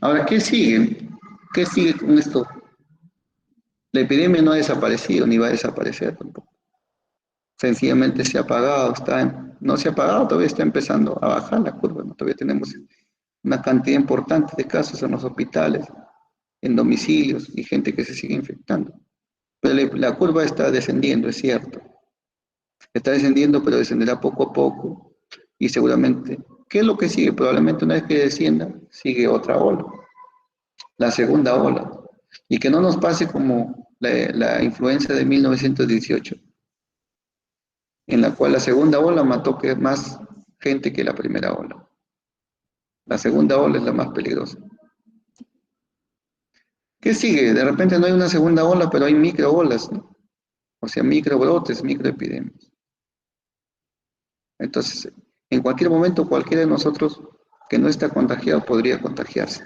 Ahora, ¿qué sigue? ¿Qué sigue con esto? La epidemia no ha desaparecido ni va a desaparecer tampoco. Sencillamente se ha apagado, no se ha apagado, todavía está empezando a bajar la curva, ¿no? Todavía tenemos una cantidad importante de casos en los hospitales, en domicilios y gente que se sigue infectando. Pero la curva está descendiendo, es cierto. Está descendiendo, pero descenderá poco a poco y seguramente, ¿qué es lo que sigue? Probablemente una vez que descienda, sigue otra ola, la segunda ola. Y que no nos pase como la influenza de 1918, en la cual la segunda ola mató más gente que la primera ola. La segunda ola es la más peligrosa. ¿Qué sigue? De repente no hay una segunda ola, pero hay microolas, ¿no? O sea, microbrotes, microepidemias. Entonces, en cualquier momento, cualquiera de nosotros que no está contagiado podría contagiarse.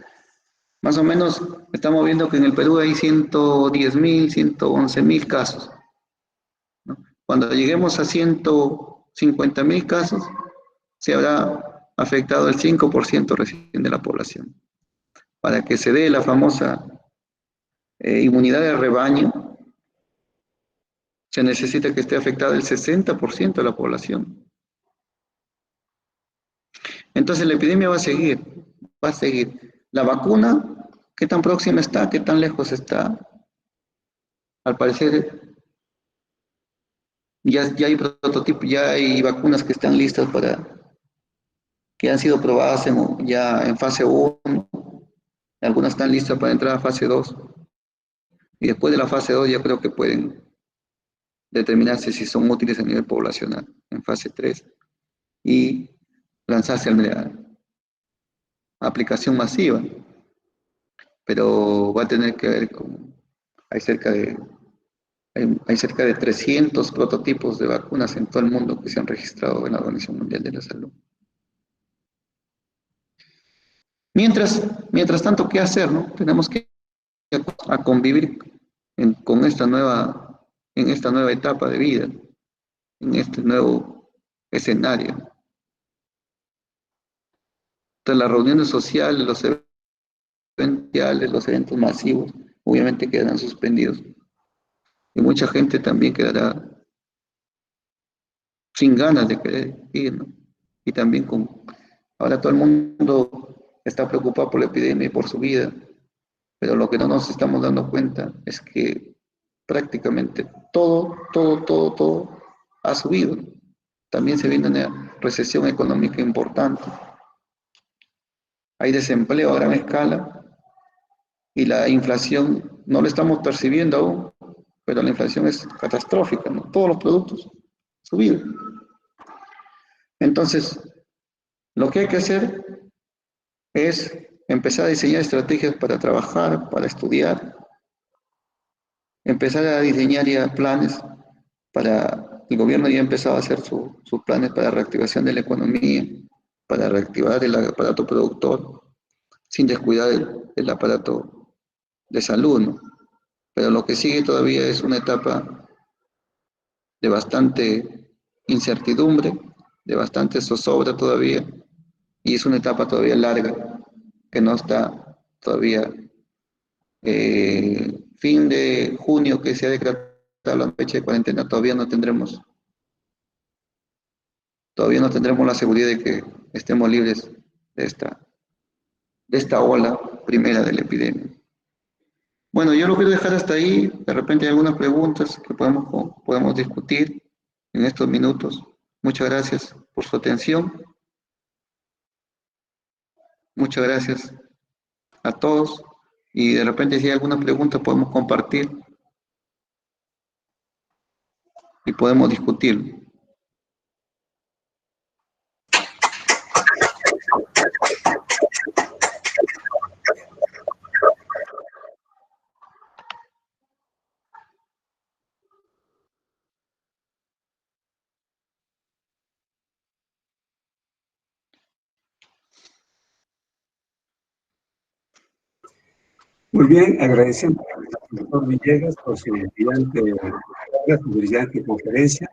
Más o menos estamos viendo que en el Perú hay 110.000, 111.000 casos, ¿no? Cuando lleguemos a 150.000 casos, se habrá afectado el 5% recién de la población. Para que se dé la famosa inmunidad de rebaño, se necesita que esté afectada el 60% de la población. Entonces la epidemia va a seguir, va a seguir. La vacuna, ¿qué tan próxima está? ¿Qué tan lejos está? Al parecer ya hay prototipos, ya hay vacunas que están listas que han sido probadas ya en fase 1, algunas están listas para entrar a fase 2, y después de la fase 2 ya creo que pueden determinarse si son útiles a nivel poblacional, en fase 3, y lanzarse aplicación masiva, pero va a tener que ver con, hay cerca de, hay cerca de 300 prototipos de vacunas en todo el mundo que se han registrado en la Organización Mundial de la Salud. Mientras tanto, ¿qué hacer, no? Tenemos que a convivir con en esta nueva etapa de vida, en este nuevo escenario. Entonces, las reuniones sociales, los eventos, los eventos masivos, obviamente quedarán suspendidos. Y mucha gente también quedará sin ganas de querer ir, ¿no? Y también ahora todo el mundo está preocupado por la epidemia y por su vida, pero lo que no nos estamos dando cuenta es que prácticamente todo ha subido. También se viene una recesión económica importante. Hay desempleo a gran escala y la inflación no lo estamos percibiendo aún, pero la inflación es catastrófica, ¿no? Todos los productos subidos. Entonces, lo que hay que hacer es empezar a diseñar estrategias para trabajar, para estudiar, empezar a diseñar ya planes el gobierno ya ha empezado a hacer sus planes para reactivación de la economía, para reactivar el aparato productor, sin descuidar el aparato de salud, ¿no? Pero lo que sigue todavía es una etapa de bastante incertidumbre, de bastante zozobra todavía, y es una etapa todavía larga, que no está todavía fin de junio que se ha decretado la fecha de cuarentena, todavía no tendremos la seguridad de que estemos libres de esta ola primera de la epidemia. Bueno, yo lo quiero dejar hasta ahí. De repente hay algunas preguntas que podemos discutir en estos minutos. Muchas gracias por su atención. Muchas gracias a todos. Y de repente si hay alguna pregunta podemos compartir y podemos discutir. Muy bien, agradecemos al doctor Villegas por su brillante conferencia.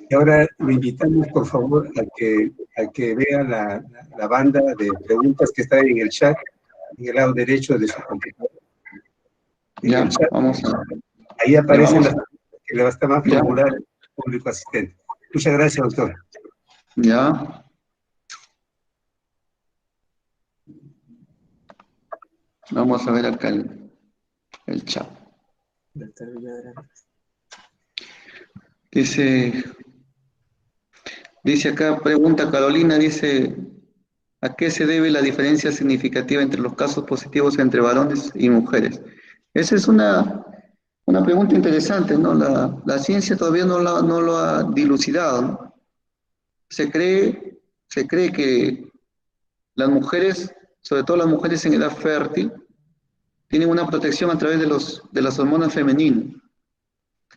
Y ahora le invitamos, por favor, a que vea la banda de preguntas que está en el chat, en el lado derecho de su computadora. Ya, vamos a... Ahí aparecen las preguntas que le va a estar más formular el público asistente. Muchas gracias, doctor. Ya. Vamos a ver acá el chat. Dice acá, pregunta Carolina, dice, ¿a qué se debe la diferencia significativa entre los casos positivos entre varones y mujeres? Esa es una pregunta interesante, ¿no? La ciencia todavía no lo ha dilucidado, ¿no? Se cree que las mujeres, sobre todo las mujeres en edad fértil, tienen una protección a través de las hormonas femeninas.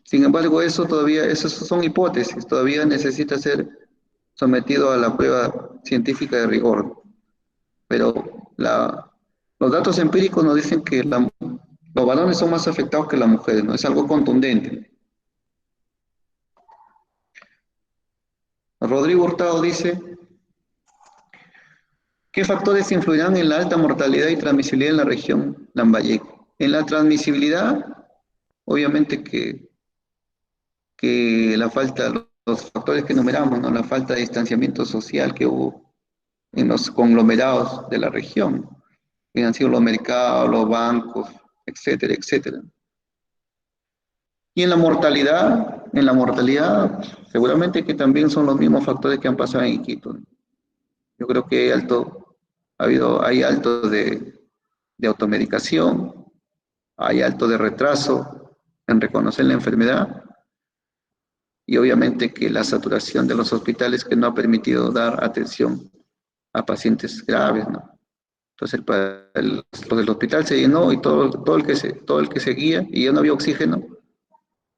Sin embargo, esas son hipótesis, todavía necesita ser sometido a la prueba científica de rigor. Pero los datos empíricos nos dicen que los varones son más afectados que las mujeres, ¿no? Es algo contundente. Rodrigo Hurtado dice, ¿qué factores influirán en la alta mortalidad y transmisibilidad en la región Lambayeque? En la transmisibilidad, obviamente que los factores que enumeramos, ¿no? La falta de distanciamiento social que hubo en los conglomerados de la región, que han sido los mercados, los bancos, etcétera, etcétera. Y en la mortalidad, seguramente que también son los mismos factores que han pasado en Iquitos. Yo creo que hay alto de automedicación, hay alto de retraso en reconocer la enfermedad, y obviamente que la saturación de los hospitales que no ha permitido dar atención a pacientes graves, ¿no? Entonces pues el hospital se llenó y todo el que seguía y ya no había oxígeno,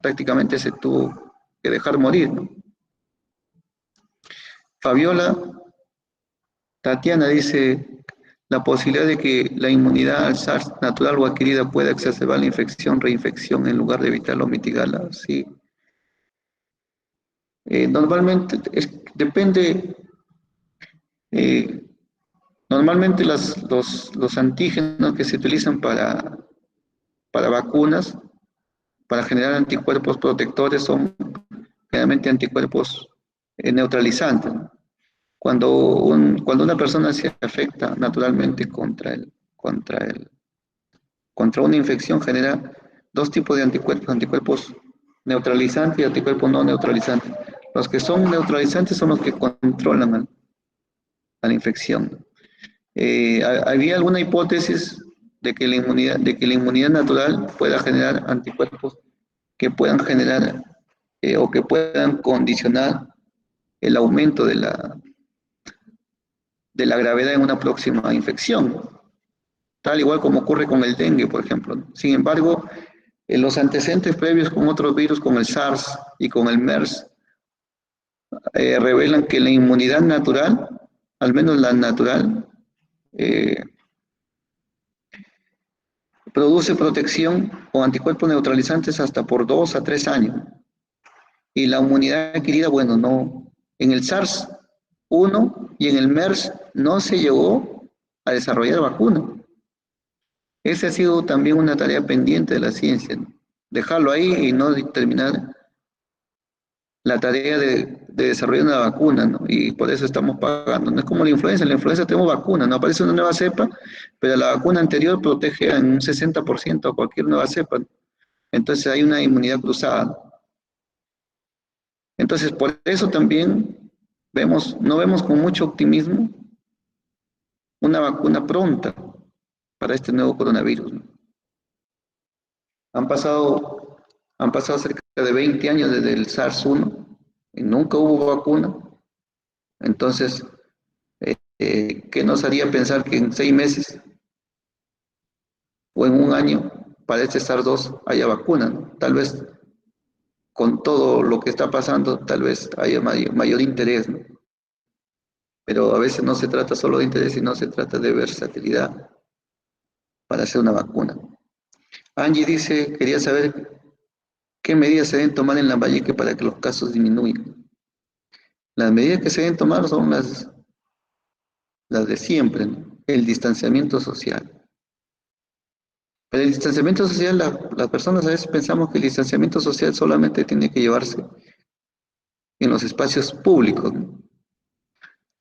prácticamente se tuvo que dejar morir, ¿no? Fabiola Tatiana dice, la posibilidad de que la inmunidad al SARS natural o adquirida pueda exacerbar la infección, reinfección, en lugar de evitarla o mitigarla. Sí. Normalmente, depende, eh, normalmente los antígenos que se utilizan para vacunas, para generar anticuerpos protectores, son generalmente anticuerpos neutralizantes, ¿no? Cuando una persona se afecta naturalmente contra una infección, genera dos tipos de anticuerpos, anticuerpos neutralizantes y anticuerpos no neutralizantes. Los que son neutralizantes son los que controlan a la infección. Había alguna hipótesis de que la inmunidad natural pueda generar anticuerpos que puedan generar o que puedan condicionar el aumento de la gravedad en una próxima infección, tal igual como ocurre con el dengue, por ejemplo. Sin embargo, los antecedentes previos con otros virus, con el SARS y con el MERS, revelan que la inmunidad natural, al menos la natural, eh, produce protección o anticuerpos neutralizantes hasta por 2 a 3 años. Y la inmunidad adquirida, bueno, no. En el SARS-1 y en el MERS no se llegó a desarrollar vacuna. Esa ha sido también una tarea pendiente de la ciencia, ¿no? Dejarlo ahí y no terminar la tarea de desarrollar una vacuna, ¿no? Y por eso estamos pagando. No es como la influenza tenemos vacuna, no aparece una nueva cepa, pero la vacuna anterior protege en un 60% a cualquier nueva cepa, ¿no? Entonces hay una inmunidad cruzada, ¿no? Entonces por eso también no vemos con mucho optimismo una vacuna pronta para este nuevo coronavirus, ¿no? Han pasado, han pasado cerca de 20 años desde el SARS-1 y nunca hubo vacuna. Entonces, ¿qué nos haría pensar que en 6 meses o en un año para este SARS-2 haya vacuna, ¿no? Tal vez con todo lo que está pasando, tal vez haya mayor interés, ¿no? Pero a veces no se trata solo de interés, sino se trata de versatilidad para hacer una vacuna. Angie dice, quería saber qué medidas se deben tomar en Lambayeque para que los casos disminuyan. Las medidas que se deben tomar son las de siempre, ¿no? El distanciamiento social. Pero el distanciamiento social, las personas a veces pensamos que el distanciamiento social solamente tiene que llevarse en los espacios públicos, ¿no?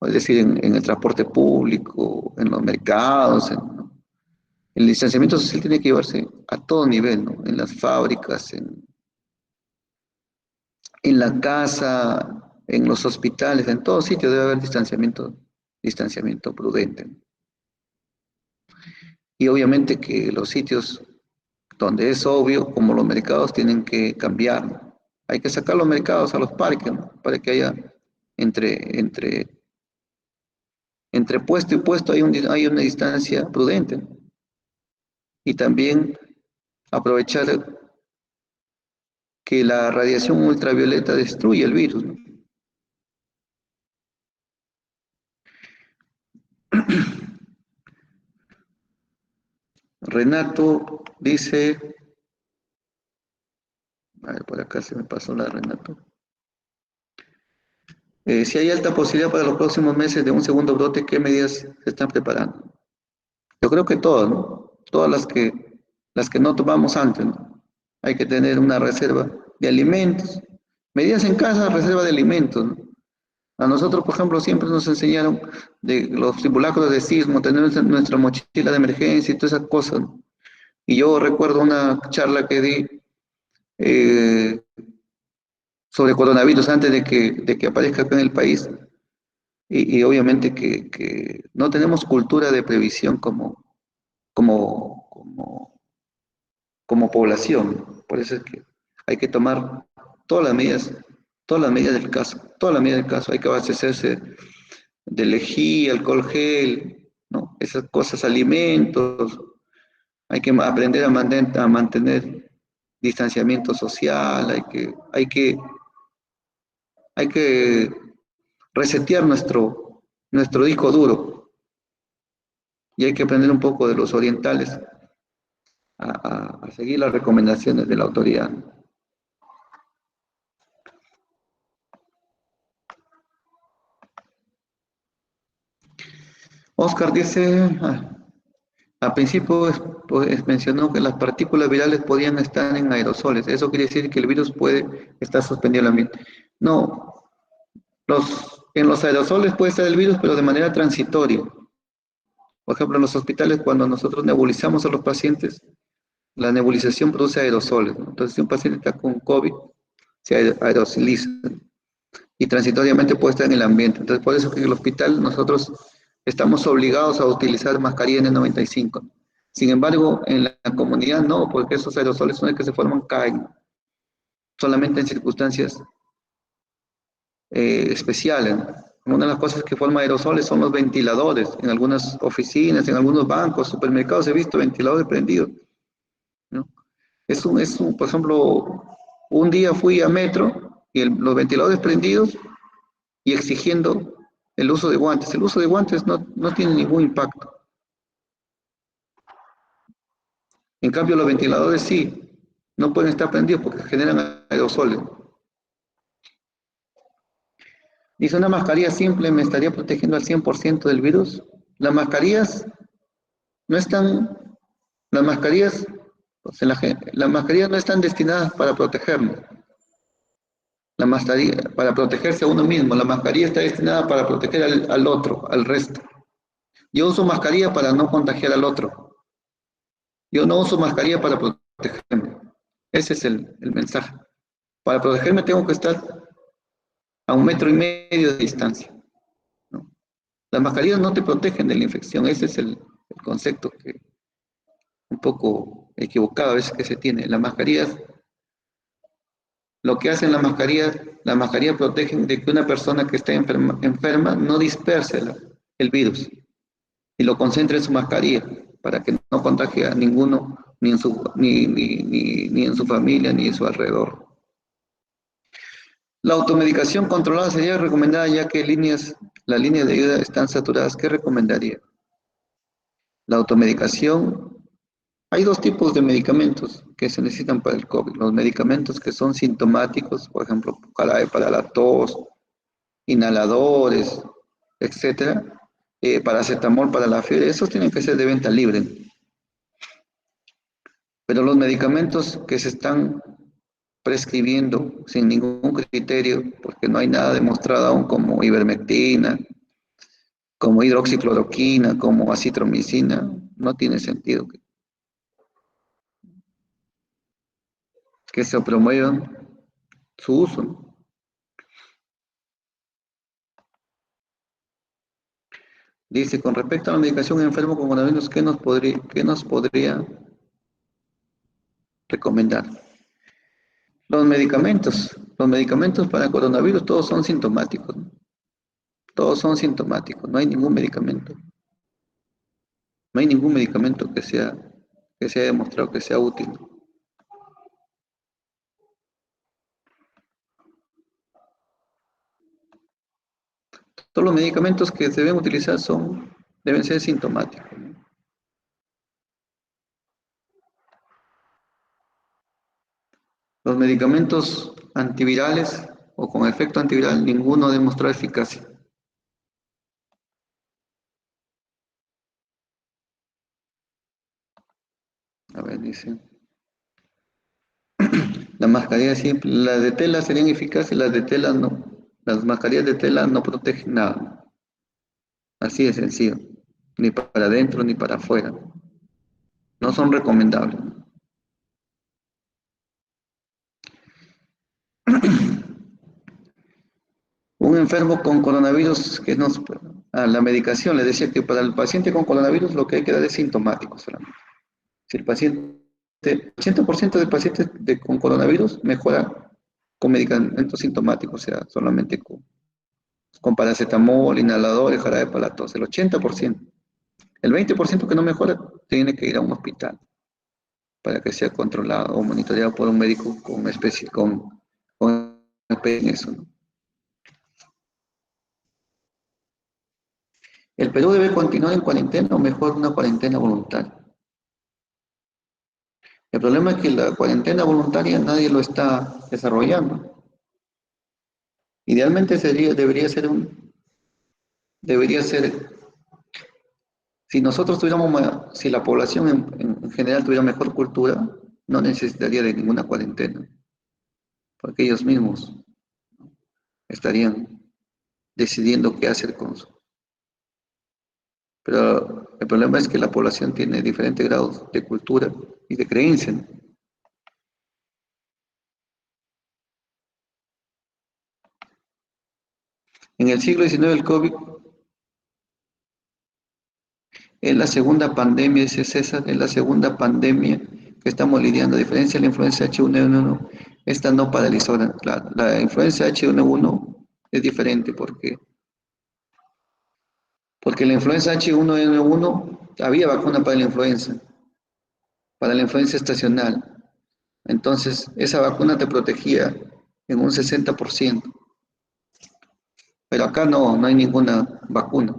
Es decir, en el transporte público, en los mercados. ¿No? El distanciamiento social tiene que llevarse a todo nivel, ¿no? En las fábricas, en la casa, en los hospitales, en todo sitio debe haber distanciamiento prudente, ¿no? Y obviamente que los sitios donde es obvio, como los mercados, tienen que cambiar, ¿no? Hay que sacar los mercados a los parques, ¿no? Para que haya entre, entre puesto y puesto hay una distancia prudente, ¿no? Y también aprovechar que la radiación ultravioleta destruye el virus, ¿no? Renato dice, a ver, por acá se me pasó la Renato. Si hay alta posibilidad para los próximos meses de un segundo brote, ¿qué medidas se están preparando? Yo creo que todas, ¿no? Todas las que no tomamos antes, ¿no? Hay que tener una reserva de alimentos. Medidas en casa, reserva de alimentos, ¿no? A nosotros, por ejemplo, siempre nos enseñaron de los simulacros de sismo, tener nuestra mochila de emergencia y todas esas cosas, ¿no? Y yo recuerdo una charla que di eh, sobre coronavirus antes de que aparezca acá en el país. Y obviamente que no tenemos cultura de previsión como, como, como población. Por eso es que hay que tomar todas las medidas, todas las medidas del caso, todas las medidas del caso. Hay que abastecerse de lejía, alcohol gel, ¿no? esas cosas, alimentos, hay que aprender a mantener distanciamiento social, hay que resetear nuestro disco duro y hay que aprender un poco de los orientales a seguir las recomendaciones de la autoridad. Oscar dice, al principio pues, mencionó que las partículas virales podían estar en aerosoles. Eso quiere decir que el virus puede estar suspendido en el ambiente. No, en los aerosoles puede estar el virus, pero de manera transitoria. Por ejemplo, en los hospitales, cuando nosotros nebulizamos a los pacientes, la nebulización produce aerosoles, ¿no? Entonces, si un paciente está con COVID, se aerosoliza y transitoriamente puede estar en el ambiente. Entonces, por eso que en el hospital nosotros estamos obligados a utilizar mascarilla N95. Sin embargo, en la comunidad no, porque esos aerosoles una vez que se forman caen, solamente en circunstancias especiales, ¿no? Una de las cosas que forman aerosoles son los ventiladores. En algunas oficinas, en algunos bancos, supermercados he visto ventiladores prendidos, ¿no? Por ejemplo, un día fui a Metro y los ventiladores prendidos y exigiendo el uso de guantes. El uso de guantes no tiene ningún impacto. En cambio, los ventiladores sí, no pueden estar prendidos porque generan aerosoles. Dice, una mascarilla simple me estaría protegiendo al 100% del virus. Las mascarillas no están, las mascarillas, pues las mascarillas no están destinadas para protegernos. La mascarilla, para protegerse a uno mismo. La mascarilla está destinada para proteger al otro, al resto. Yo uso mascarilla para no contagiar al otro. Yo no uso mascarilla para protegerme. Ese es el mensaje. Para protegerme tengo que estar a 1,5 metros de distancia, ¿no? Las mascarillas no te protegen de la infección. Ese es el concepto que un poco equivocado a veces que se tiene. Las mascarillas, lo que hacen las mascarillas protegen de que una persona que esté enferma no disperse el virus y lo concentre en su mascarilla para que no contagie a ninguno, ni en su familia, ni en su alrededor. La automedicación controlada sería recomendada ya que las líneas de ayuda están saturadas. ¿Qué recomendaría? La automedicación, hay dos tipos de medicamentos que se necesitan para el COVID. Los medicamentos que son sintomáticos, por ejemplo, jarabe para la tos, inhaladores, etcétera, paracetamol para la fiebre, esos tienen que ser de venta libre. Pero los medicamentos que se están prescribiendo sin ningún criterio, porque no hay nada demostrado aún, como ivermectina, como hidroxicloroquina, como acitromicina, no tiene sentido que se promuevan su uso. Dice, con respecto a la medicación en enfermo con coronavirus, ¿qué nos podría recomendar? Los medicamentos para coronavirus todos son sintomáticos, ¿no? Todos son sintomáticos, no hay ningún medicamento. No hay ningún medicamento que se haya demostrado que sea útil. Todos los medicamentos que se deben utilizar deben ser sintomáticos, ¿no? Los medicamentos antivirales o con efecto antiviral, ninguno demostró eficacia. A ver, dice. Las mascarillas simple, las de tela serían eficaces, las de tela no. Las mascarillas de tela no protegen nada. Así de sencillo. Ni para adentro ni para afuera. No son recomendables. Un enfermo con coronavirus la medicación, le decía que para el paciente con coronavirus lo que hay que dar es sintomático solamente. Si el 80% de pacientes con coronavirus mejora con medicamentos sintomáticos, o sea, solamente con paracetamol, inhaladores, jarabe para la tos, el 80%. El 20% que no mejora tiene que ir a un hospital para que sea controlado o monitoreado por un médico con experiencia en eso, ¿no? ¿El Perú debe continuar en cuarentena o mejor una cuarentena voluntaria? El problema es que la cuarentena voluntaria nadie lo está desarrollando. Idealmente debería ser, si nosotros tuviéramos, si la población en general tuviera mejor cultura, no necesitaría de ninguna cuarentena, porque ellos mismos estarían decidiendo qué hacer con eso. Pero el problema es que la población tiene diferentes grados de cultura y de creencia, ¿no? En el siglo XIX el COVID es la segunda pandemia, dice César, es la segunda pandemia que estamos lidiando. A diferencia de la influenza H1N1, esta no paralizó. La influenza H1N1 es diferente porque la influenza H1N1 había vacuna para la influenza estacional. Entonces, esa vacuna te protegía en un 60%. Pero acá no hay ninguna vacuna.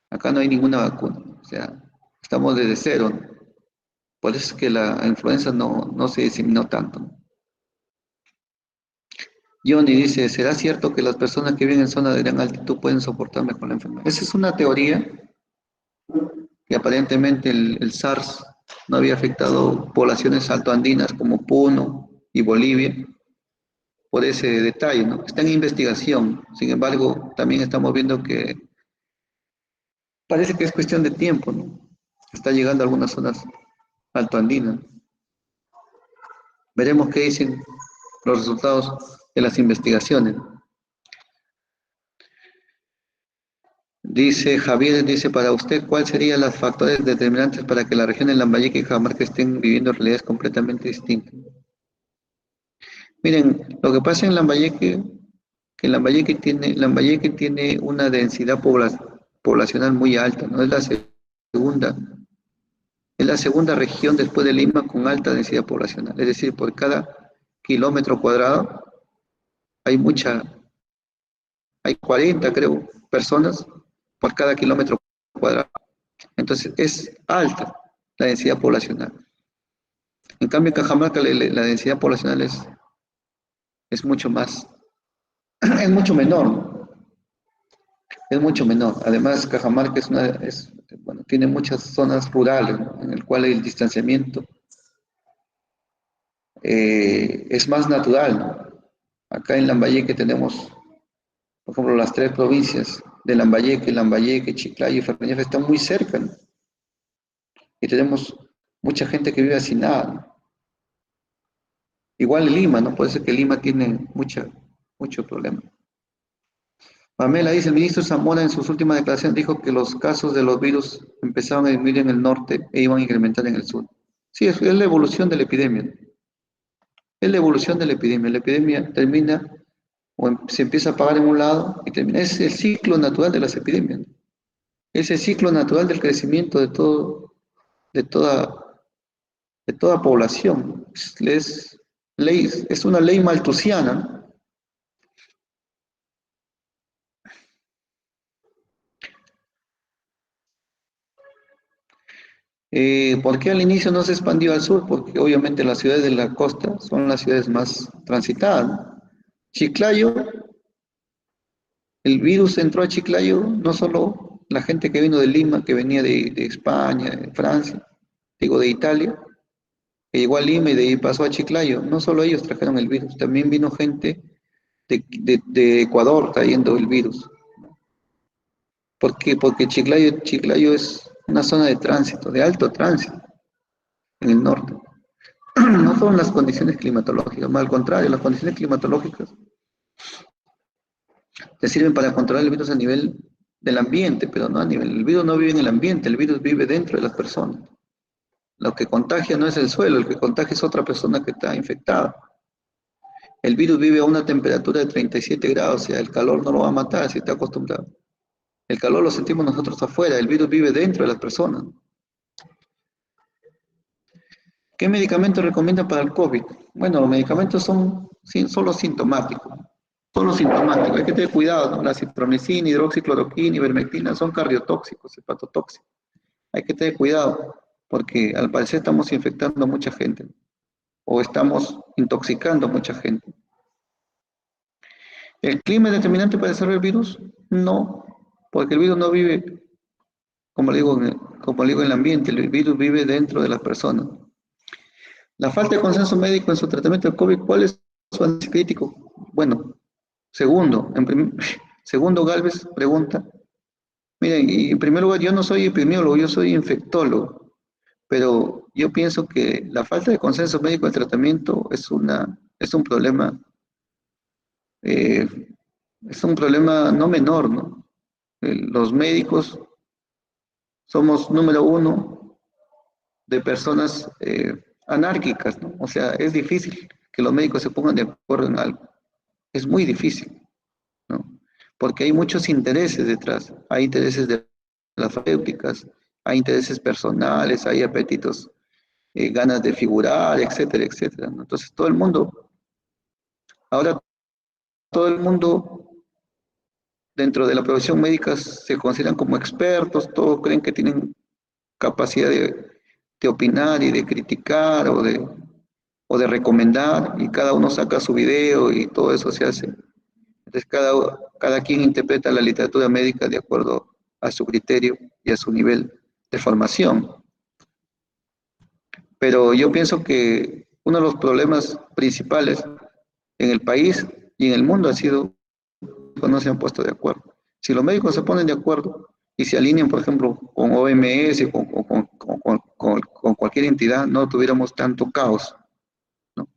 Acá no hay ninguna vacuna. O sea, estamos desde cero, ¿no? Por eso es que la influenza no se diseminó tanto, ¿no? Johnny dice, ¿será cierto que las personas que viven en zonas de gran altitud pueden soportar mejor la enfermedad? Esa es una teoría que aparentemente el SARS no había afectado poblaciones altoandinas como Puno y Bolivia por ese detalle, ¿no? Está en investigación. Sin embargo, también estamos viendo que parece que es cuestión de tiempo, ¿no? Está llegando a algunas zonas altoandinas. Veremos qué dicen los resultados de las investigaciones. Dice Javier, dice, para usted, ¿cuáles serían los factores determinantes para que la región de Lambayeque y Cajamarca estén viviendo realidades completamente distintas? Miren, lo que pasa en Lambayeque, que Lambayeque tiene una densidad poblacional muy alta, ¿no? Segunda, es la segunda región después de Lima con alta densidad poblacional. Es decir, por cada kilómetro cuadrado hay hay 40, creo, personas por cada kilómetro cuadrado. Entonces, es alta la densidad poblacional. En cambio, en Cajamarca la densidad poblacional es mucho más, es mucho menor, ¿no? Es mucho menor. Además, Cajamarca bueno, tiene muchas zonas rurales, ¿no? En el cual el distanciamiento es más natural, ¿no? Acá en Lambayeque tenemos, por ejemplo, las tres provincias de Lambayeque, Chiclayo y Ferreñafe están muy cerca, ¿no? Y tenemos mucha gente que vive hacinada, ¿no? Igual en Lima, ¿no? Puede ser que Lima tiene mucho problema. Pamela dice, el ministro Zamora en sus últimas declaraciones dijo que los casos de los virus empezaron a disminuir en el norte e iban a incrementar en el sur. Sí, es la evolución de la epidemia. Es la evolución de la epidemia. La epidemia termina se empieza a apagar en un lado y termina. Es el ciclo natural de las epidemias, ¿no? Es el ciclo natural del crecimiento de toda, de toda población. Es una ley malthusiana, ¿no? ¿Por qué al inicio no se expandió al sur? Porque obviamente las ciudades de la costa son las ciudades más transitadas, ¿no? Chiclayo, el virus entró a Chiclayo, no solo la gente que vino de Lima, que venía de España, de Francia, digo de Italia, que llegó a Lima y de ahí pasó a Chiclayo. No solo ellos trajeron el virus, también vino gente de Ecuador trayendo el virus. ¿Por qué? Porque Chiclayo es una zona de tránsito, de alto tránsito en el norte. No son las condiciones climatológicas, más al contrario, las condiciones climatológicas te sirven para controlar el virus a nivel del ambiente, pero no a nivel, el virus no vive en el ambiente, el virus vive dentro de las personas. Lo que contagia no es el suelo, el que contagia es otra persona que está infectada. El virus vive a una temperatura de 37 grados, o sea, el calor no lo va a matar si está acostumbrado. El calor lo sentimos nosotros afuera, el virus vive dentro de las personas. ¿Qué medicamentos recomienda para el COVID? Bueno, los medicamentos son solo sintomáticos. Solo sintomáticos. Hay que tener cuidado, ¿no? La citromicina, hidroxicloroquina, ivermectina son cardiotóxicos, hepatotóxicos. Hay que tener cuidado, porque al parecer estamos infectando a mucha gente, o estamos intoxicando a mucha gente. ¿El clima es determinante para desarrollar el virus? No, porque el virus no vive, como le digo, en el ambiente, el virus vive dentro de las personas. La falta de consenso médico en su tratamiento del COVID, ¿cuál es su análisis crítico? Bueno, segundo Galvez pregunta, miren, y en primer lugar, yo no soy epidemiólogo, yo soy infectólogo, pero yo pienso que la falta de consenso médico en tratamiento es un problema, eh, es un problema no menor, ¿no? Los médicos somos número uno de personas anárquicas, ¿no? O sea, es difícil que los médicos se pongan de acuerdo en algo. Es muy difícil, ¿no? Porque hay muchos intereses detrás. Hay intereses de las farmacéuticas, hay intereses personales, hay apetitos, ganas de figurar, etcétera, etcétera, ¿no? Entonces, ahora todo el mundo dentro de la profesión médica se consideran como expertos, todos creen que tienen capacidad de opinar y de criticar o de recomendar, y cada uno saca su video y todo eso se hace. Entonces cada quien interpreta la literatura médica de acuerdo a su criterio y a su nivel de formación. Pero yo pienso que uno de los problemas principales en el país y en el mundo ha sido que no se han puesto de acuerdo. Si los médicos se ponen de acuerdo y se alinean, por ejemplo, con OMS, con cualquier entidad, no tuviéramos tanto caos, ¿no?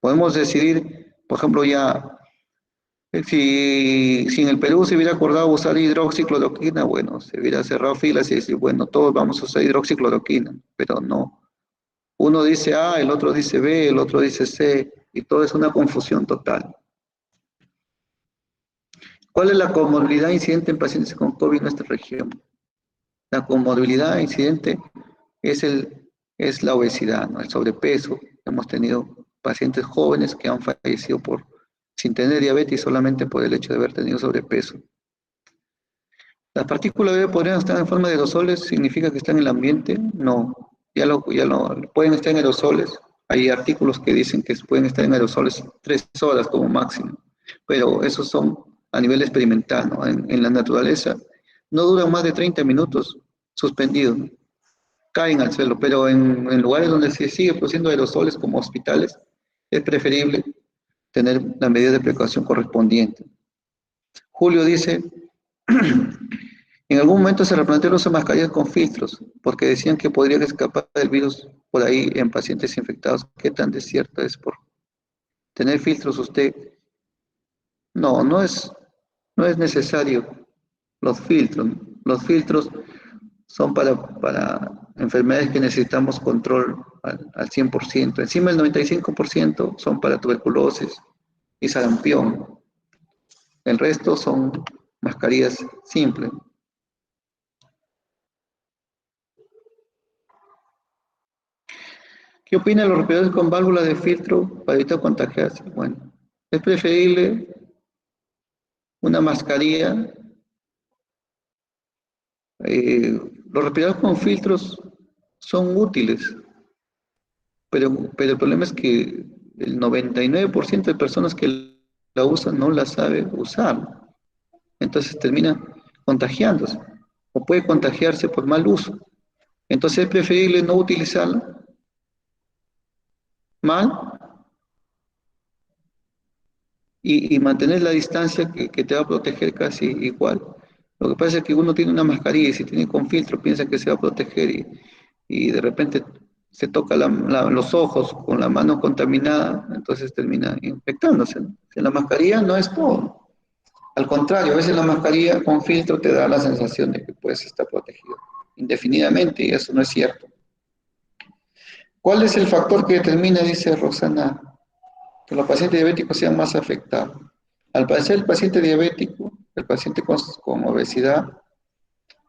Podemos decidir, por ejemplo, ya, si en el Perú se hubiera acordado usar hidroxicloroquina, bueno, se hubiera cerrado filas y decir, bueno, todos vamos a usar hidroxicloroquina, pero no. Uno dice A, el otro dice B, el otro dice C, y todo es una confusión total. ¿Cuál es la comorbilidad incidente en pacientes con COVID en nuestra región? La comorbilidad incidente es la obesidad, ¿no? El sobrepeso. Hemos tenido pacientes jóvenes que han fallecido sin tener diabetes solamente por el hecho de haber tenido sobrepeso. ¿Las partículas bebé podrían estar en forma de aerosoles? ¿Significa que están en el ambiente? No, pueden estar en aerosoles. Hay artículos que dicen que pueden estar en aerosoles 3 horas como máximo, pero esos son a nivel experimental, ¿no? En la naturaleza no duran más de 30 minutos suspendidos, caen al suelo, pero en lugares donde se sigue produciendo aerosoles como hospitales, es preferible tener la medida de precaución correspondiente. Julio dice, en algún momento se replanteó el uso de mascarillas con filtros, porque decían que podrían escapar del virus por ahí en pacientes infectados. ¿Qué tan desierto es por tener filtros usted? No es necesario los filtros. Los filtros son para enfermedades que necesitamos control al 100%. Encima el 95% son para tuberculosis y sarampión. El resto son mascarillas simples. ¿Qué opina de los respiradores con válvula de filtro para evitar contagiarse? Bueno, es preferible una mascarilla. Los respiradores con filtros son útiles, pero el problema es que el 99% de personas que la usan no la sabe usar. Entonces termina contagiándose o puede contagiarse por mal uso. Entonces es preferible no utilizarla mal y mantener la distancia que te va a proteger casi igual. Lo que pasa es que uno tiene una mascarilla y si tiene con filtro piensa que se va a proteger y de repente se toca los ojos con la mano contaminada, entonces termina infectándose, ¿no? Si la mascarilla no es todo. Al contrario, a veces la mascarilla con filtro te da la sensación de que puedes estar protegido indefinidamente y eso no es cierto. ¿Cuál es el factor que determina, dice Roxana, que los pacientes diabéticos sean más afectados? Al parecer, el paciente diabético, el paciente con obesidad,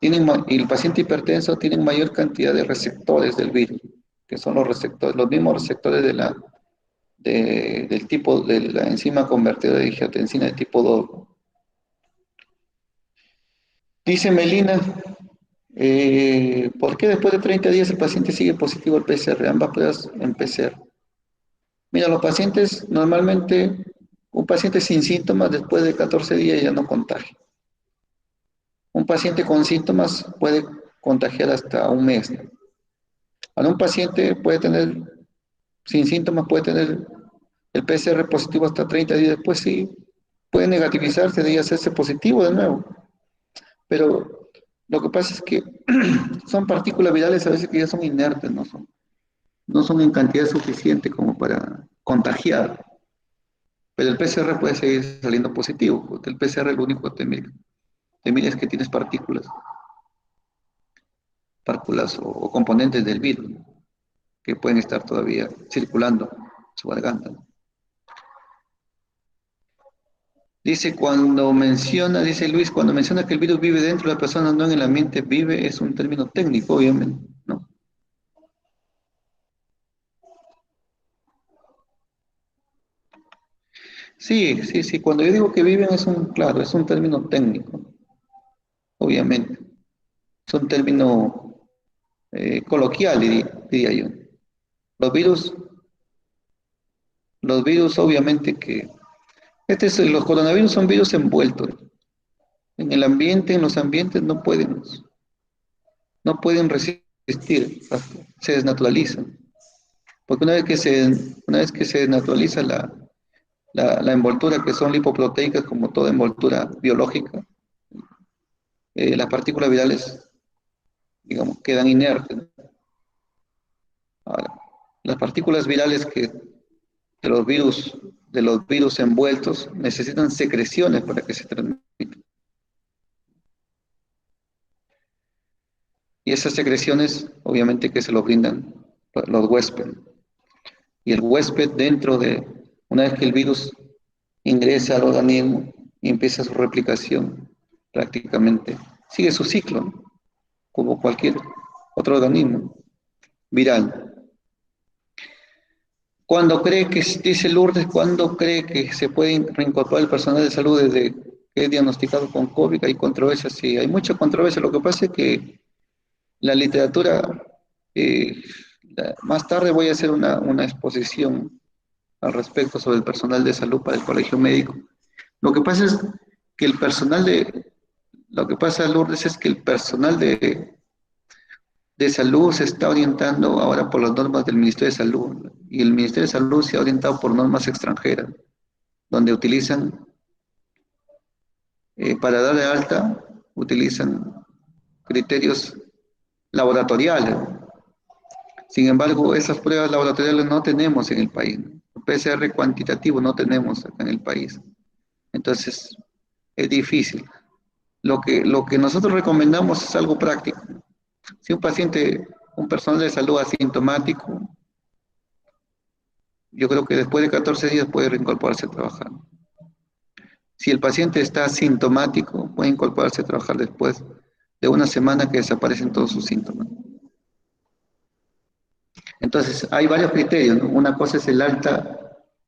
y el paciente hipertenso tiene mayor cantidad de receptores del virus, que son los receptores, los mismos receptores del tipo de la enzima convertida de angiotensina de tipo 2. Dice Melina, ¿por qué después de 30 días el paciente sigue positivo al PCR? Ambas pruebas en PCR. Mira, los pacientes normalmente, un paciente sin síntomas después de 14 días ya no contagia. Un paciente con síntomas puede contagiar hasta un mes, ¿no? Ahora un paciente puede tener, sin síntomas, puede tener el PCR positivo hasta 30 días después, sí, puede negativizarse y hacerse positivo de nuevo. Pero lo que pasa es que son partículas virales a veces que ya son inertes, no son en cantidad suficiente como para contagiar. Pero el PCR puede seguir saliendo positivo, porque el PCR lo único que te mira es que tienes partículas o componentes del virus que pueden estar todavía circulando en su garganta. Dice Luis, cuando menciona que el virus vive dentro de la persona, no en el ambiente, vive, es un término técnico, obviamente, ¿no? Sí, sí, sí, cuando yo digo que viven claro, es un término técnico, obviamente. Es un término coloquial, diría yo. Los virus, los virus obviamente los coronavirus son virus envueltos. En el ambiente, en los ambientes no pueden resistir, se desnaturalizan. Porque una vez que se desnaturaliza la envoltura, que son lipoproteicas, como toda envoltura biológica, las partículas virales, digamos, quedan inertes. Ahora, las partículas virales de los virus envueltos necesitan secreciones para que se transmitan. Y esas secreciones, obviamente, que se lo brindan los huéspedes. Y el huésped una vez que el virus ingresa al organismo y empieza su replicación, prácticamente sigue su ciclo, ¿no? Como cualquier otro organismo viral. Dice Lourdes, ¿cuándo cree que se puede reincorporar el personal de salud desde que es diagnosticado con COVID? Hay controversia, sí, hay mucha controversia. Lo que pasa es que la literatura, eh, más tarde voy a hacer una exposición al respecto sobre el personal de salud para el colegio médico. Lo que pasa es que lo que pasa, Lourdes, es que el personal de salud se está orientando ahora por las normas del Ministerio de Salud, y el Ministerio de Salud se ha orientado por normas extranjeras, donde para dar de alta, utilizan criterios laboratoriales. Sin embargo, esas pruebas laboratoriales no tenemos en el país, ¿no? El PCR cuantitativo no tenemos acá en el país. Entonces, es difícil. Lo que nosotros recomendamos es algo práctico. Si un personal de salud asintomático, yo creo que después de 14 días puede reincorporarse a trabajar. Si el paciente está asintomático, puede incorporarse a trabajar después de una semana que desaparecen todos sus síntomas. Entonces, hay varios criterios, ¿no? Una cosa es el alta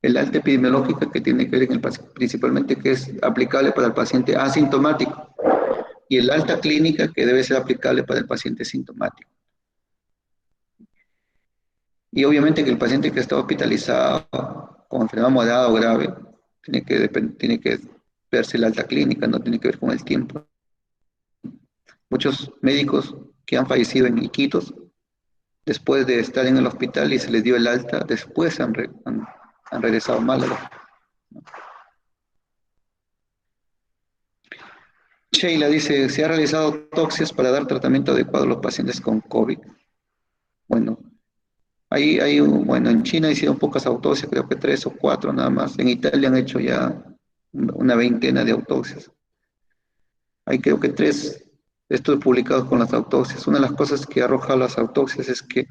epidemiológica, que tiene que ver en el paciente, principalmente, que es aplicable para el paciente asintomático, y el alta clínica, que debe ser aplicable para el paciente sintomático. Y obviamente que el paciente que está hospitalizado con enfermedad moderada o grave tiene que verse la alta clínica, no tiene que ver con el tiempo. Muchos médicos que han fallecido en Iquitos, después de estar en el hospital y se les dio el alta, después han regresado mal a la. Sheila dice, ¿se ha realizado autopsias para dar tratamiento adecuado a los pacientes con COVID? Bueno, bueno, en China hicieron pocas autopsias, creo que 3 o 4 nada más. En Italia han hecho ya una veintena de autopsias. Hay creo que 3 estudios publicados con las autopsias. Una de las cosas que arroja las autopsias es que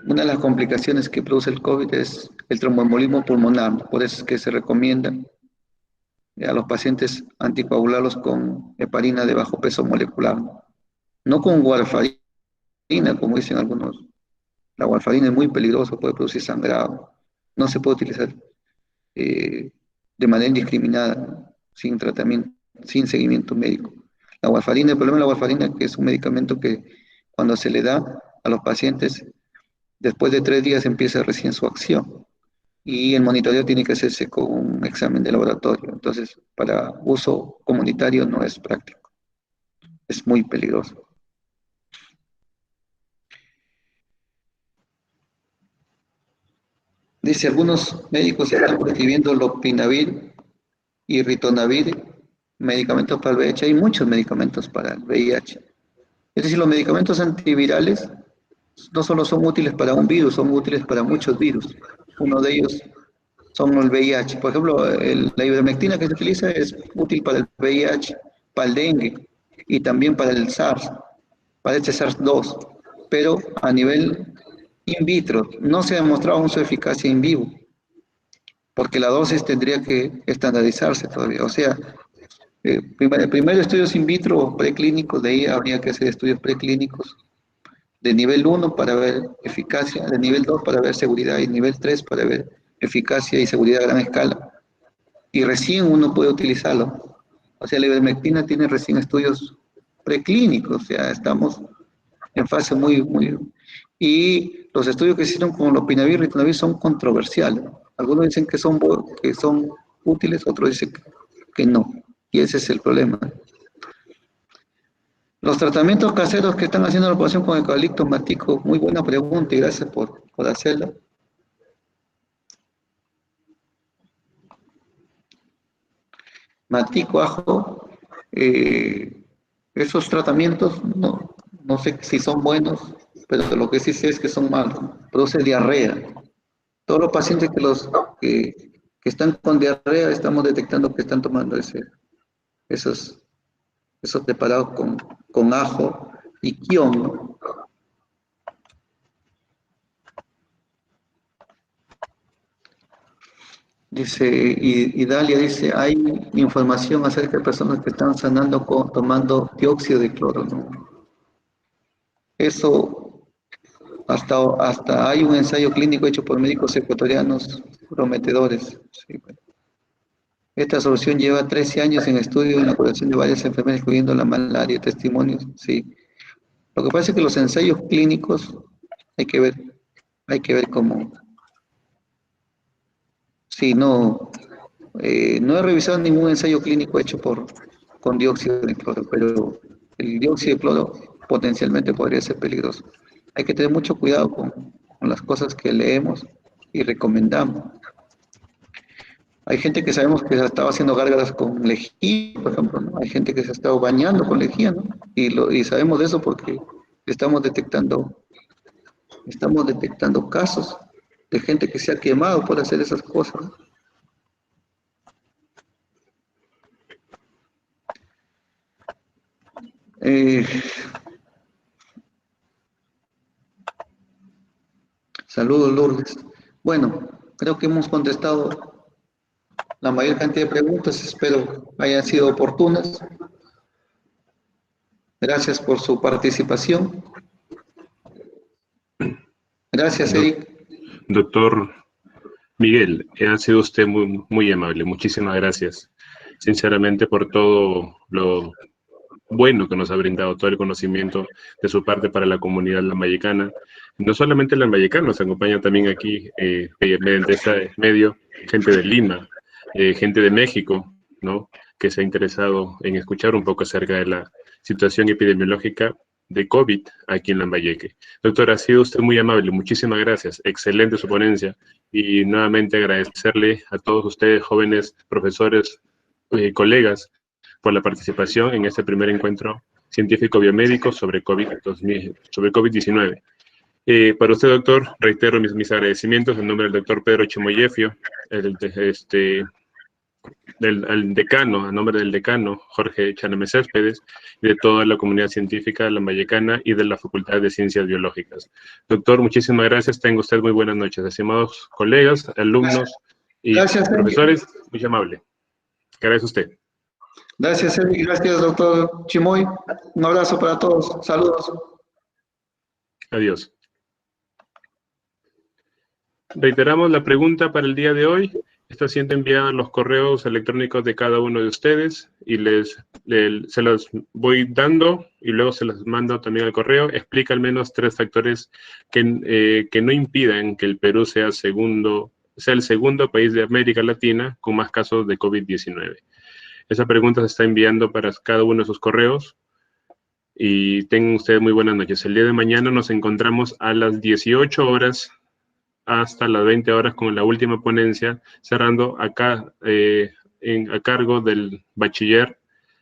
una de las complicaciones que produce el COVID es el tromboembolismo pulmonar. Por eso es que se recomienda a los pacientes anticoagularlos con heparina de bajo peso molecular, no con warfarina, como dicen algunos. La warfarina es muy peligrosa, puede producir sangrado. No se puede utilizar de manera indiscriminada, sin tratamiento, sin seguimiento médico. La warfarina, el problema de la warfarina es que es un medicamento que cuando se le da a los pacientes, después de 3 días empieza recién su acción y el monitoreo tiene que hacerse con un examen de laboratorio. Entonces, para uso comunitario no es práctico, es muy peligroso. Dice, algunos médicos están prescribiendo lopinavir y ritonavir, medicamentos para el VIH. Hay muchos medicamentos para el VIH. Es decir, los medicamentos antivirales no solo son útiles para un virus, son útiles para muchos virus. Uno de ellos son el VIH. Por ejemplo, la ivermectina que se utiliza es útil para el VIH, para el dengue y también para el SARS, para este SARS-2. Pero a nivel in vitro no se ha demostrado aún su eficacia in vivo, porque la dosis tendría que estandarizarse todavía. O sea, primero estudios in vitro preclínicos, de ahí habría que hacer estudios preclínicos de nivel 1 para ver eficacia, de nivel 2 para ver seguridad y nivel 3 para ver eficacia y seguridad a gran escala. Y recién uno puede utilizarlo. O sea, la ivermectina tiene recién estudios preclínicos, o sea, estamos en fase muy... Y los estudios que se hicieron con lopinavir y ritonavir son controversiales. Algunos dicen que son útiles, otros dicen que no. Y ese es el problema. Los tratamientos caseros que están haciendo la población con eucalipto matico, muy buena pregunta y gracias por hacerla. Matico, ajo, esos tratamientos no sé si son buenos, pero lo que sí sé es que son malos. Produce diarrea. Todos los pacientes que están con diarrea estamos detectando que están tomando esos preparados con ajo y quión, ¿no? Dice, y Dalia dice, hay información acerca de personas que están sanando tomando dióxido de cloro, ¿no? Eso, hasta hay un ensayo clínico hecho por médicos ecuatorianos prometedores. Sí, bueno. Esta solución lleva 13 años en estudio en la curación de varias enfermedades, incluyendo la malaria, testimonios, sí. Lo que pasa es que los ensayos clínicos hay que ver cómo. Sí, no he revisado ningún ensayo clínico hecho con dióxido de cloro, pero el dióxido de cloro potencialmente podría ser peligroso. Hay que tener mucho cuidado con las cosas que leemos y recomendamos. Hay gente que sabemos que se ha estado haciendo gárgaras con lejía, por ejemplo, ¿no? Hay gente que se ha estado bañando con lejía, ¿no? Y sabemos de eso porque estamos detectando casos de gente que se ha quemado por hacer esas cosas, ¿no? Saludos, Lourdes. Bueno, creo que hemos contestado la mayor cantidad de preguntas, espero hayan sido oportunas. Gracias por su participación. Gracias, Eric. Doctor Miguel, ha sido usted muy amable. Muchísimas gracias, sinceramente, por todo lo bueno que nos ha brindado, todo el conocimiento de su parte para la comunidad lambayecana. No solamente lambayecana, nos acompaña también aquí, mediante este medio, gente de Lima, gente de México, ¿no?, que se ha interesado en escuchar un poco acerca de la situación epidemiológica de COVID aquí en Lambayeque. Doctor, ha sido usted muy amable, muchísimas gracias, excelente su ponencia, y nuevamente agradecerle a todos ustedes, jóvenes profesores, colegas, por la participación en este primer encuentro científico biomédico sobre COVID-19. Para usted, doctor, reitero mis agradecimientos en nombre del doctor Pedro Chimoyefio, al decano, a nombre del decano Jorge Chaname Céspedes, y de toda la comunidad científica lambayecana y de la Facultad de Ciencias Biológicas. Doctor, muchísimas gracias. Tenga usted muy buenas noches. Estimados colegas, alumnos y profesores, muy amable. Gracias a usted. Gracias, Eli. Gracias, doctor Chimoy. Un abrazo para todos. Saludos. Adiós. Reiteramos la pregunta para el día de hoy. Está siendo enviada a los correos electrónicos de cada uno de ustedes y se los voy dando y luego se los mando también al correo. Explica al menos 3 factores que no impidan que el Perú sea el segundo país de América Latina con más casos de COVID-19. Esa pregunta se está enviando para cada uno de sus correos y tengan ustedes muy buenas noches. El día de mañana nos encontramos a las 18 horas hasta las 20 horas con la última ponencia, cerrando acá a cargo del bachiller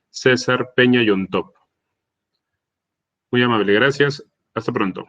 César Peña Yontop. Muy amable, gracias. Hasta pronto.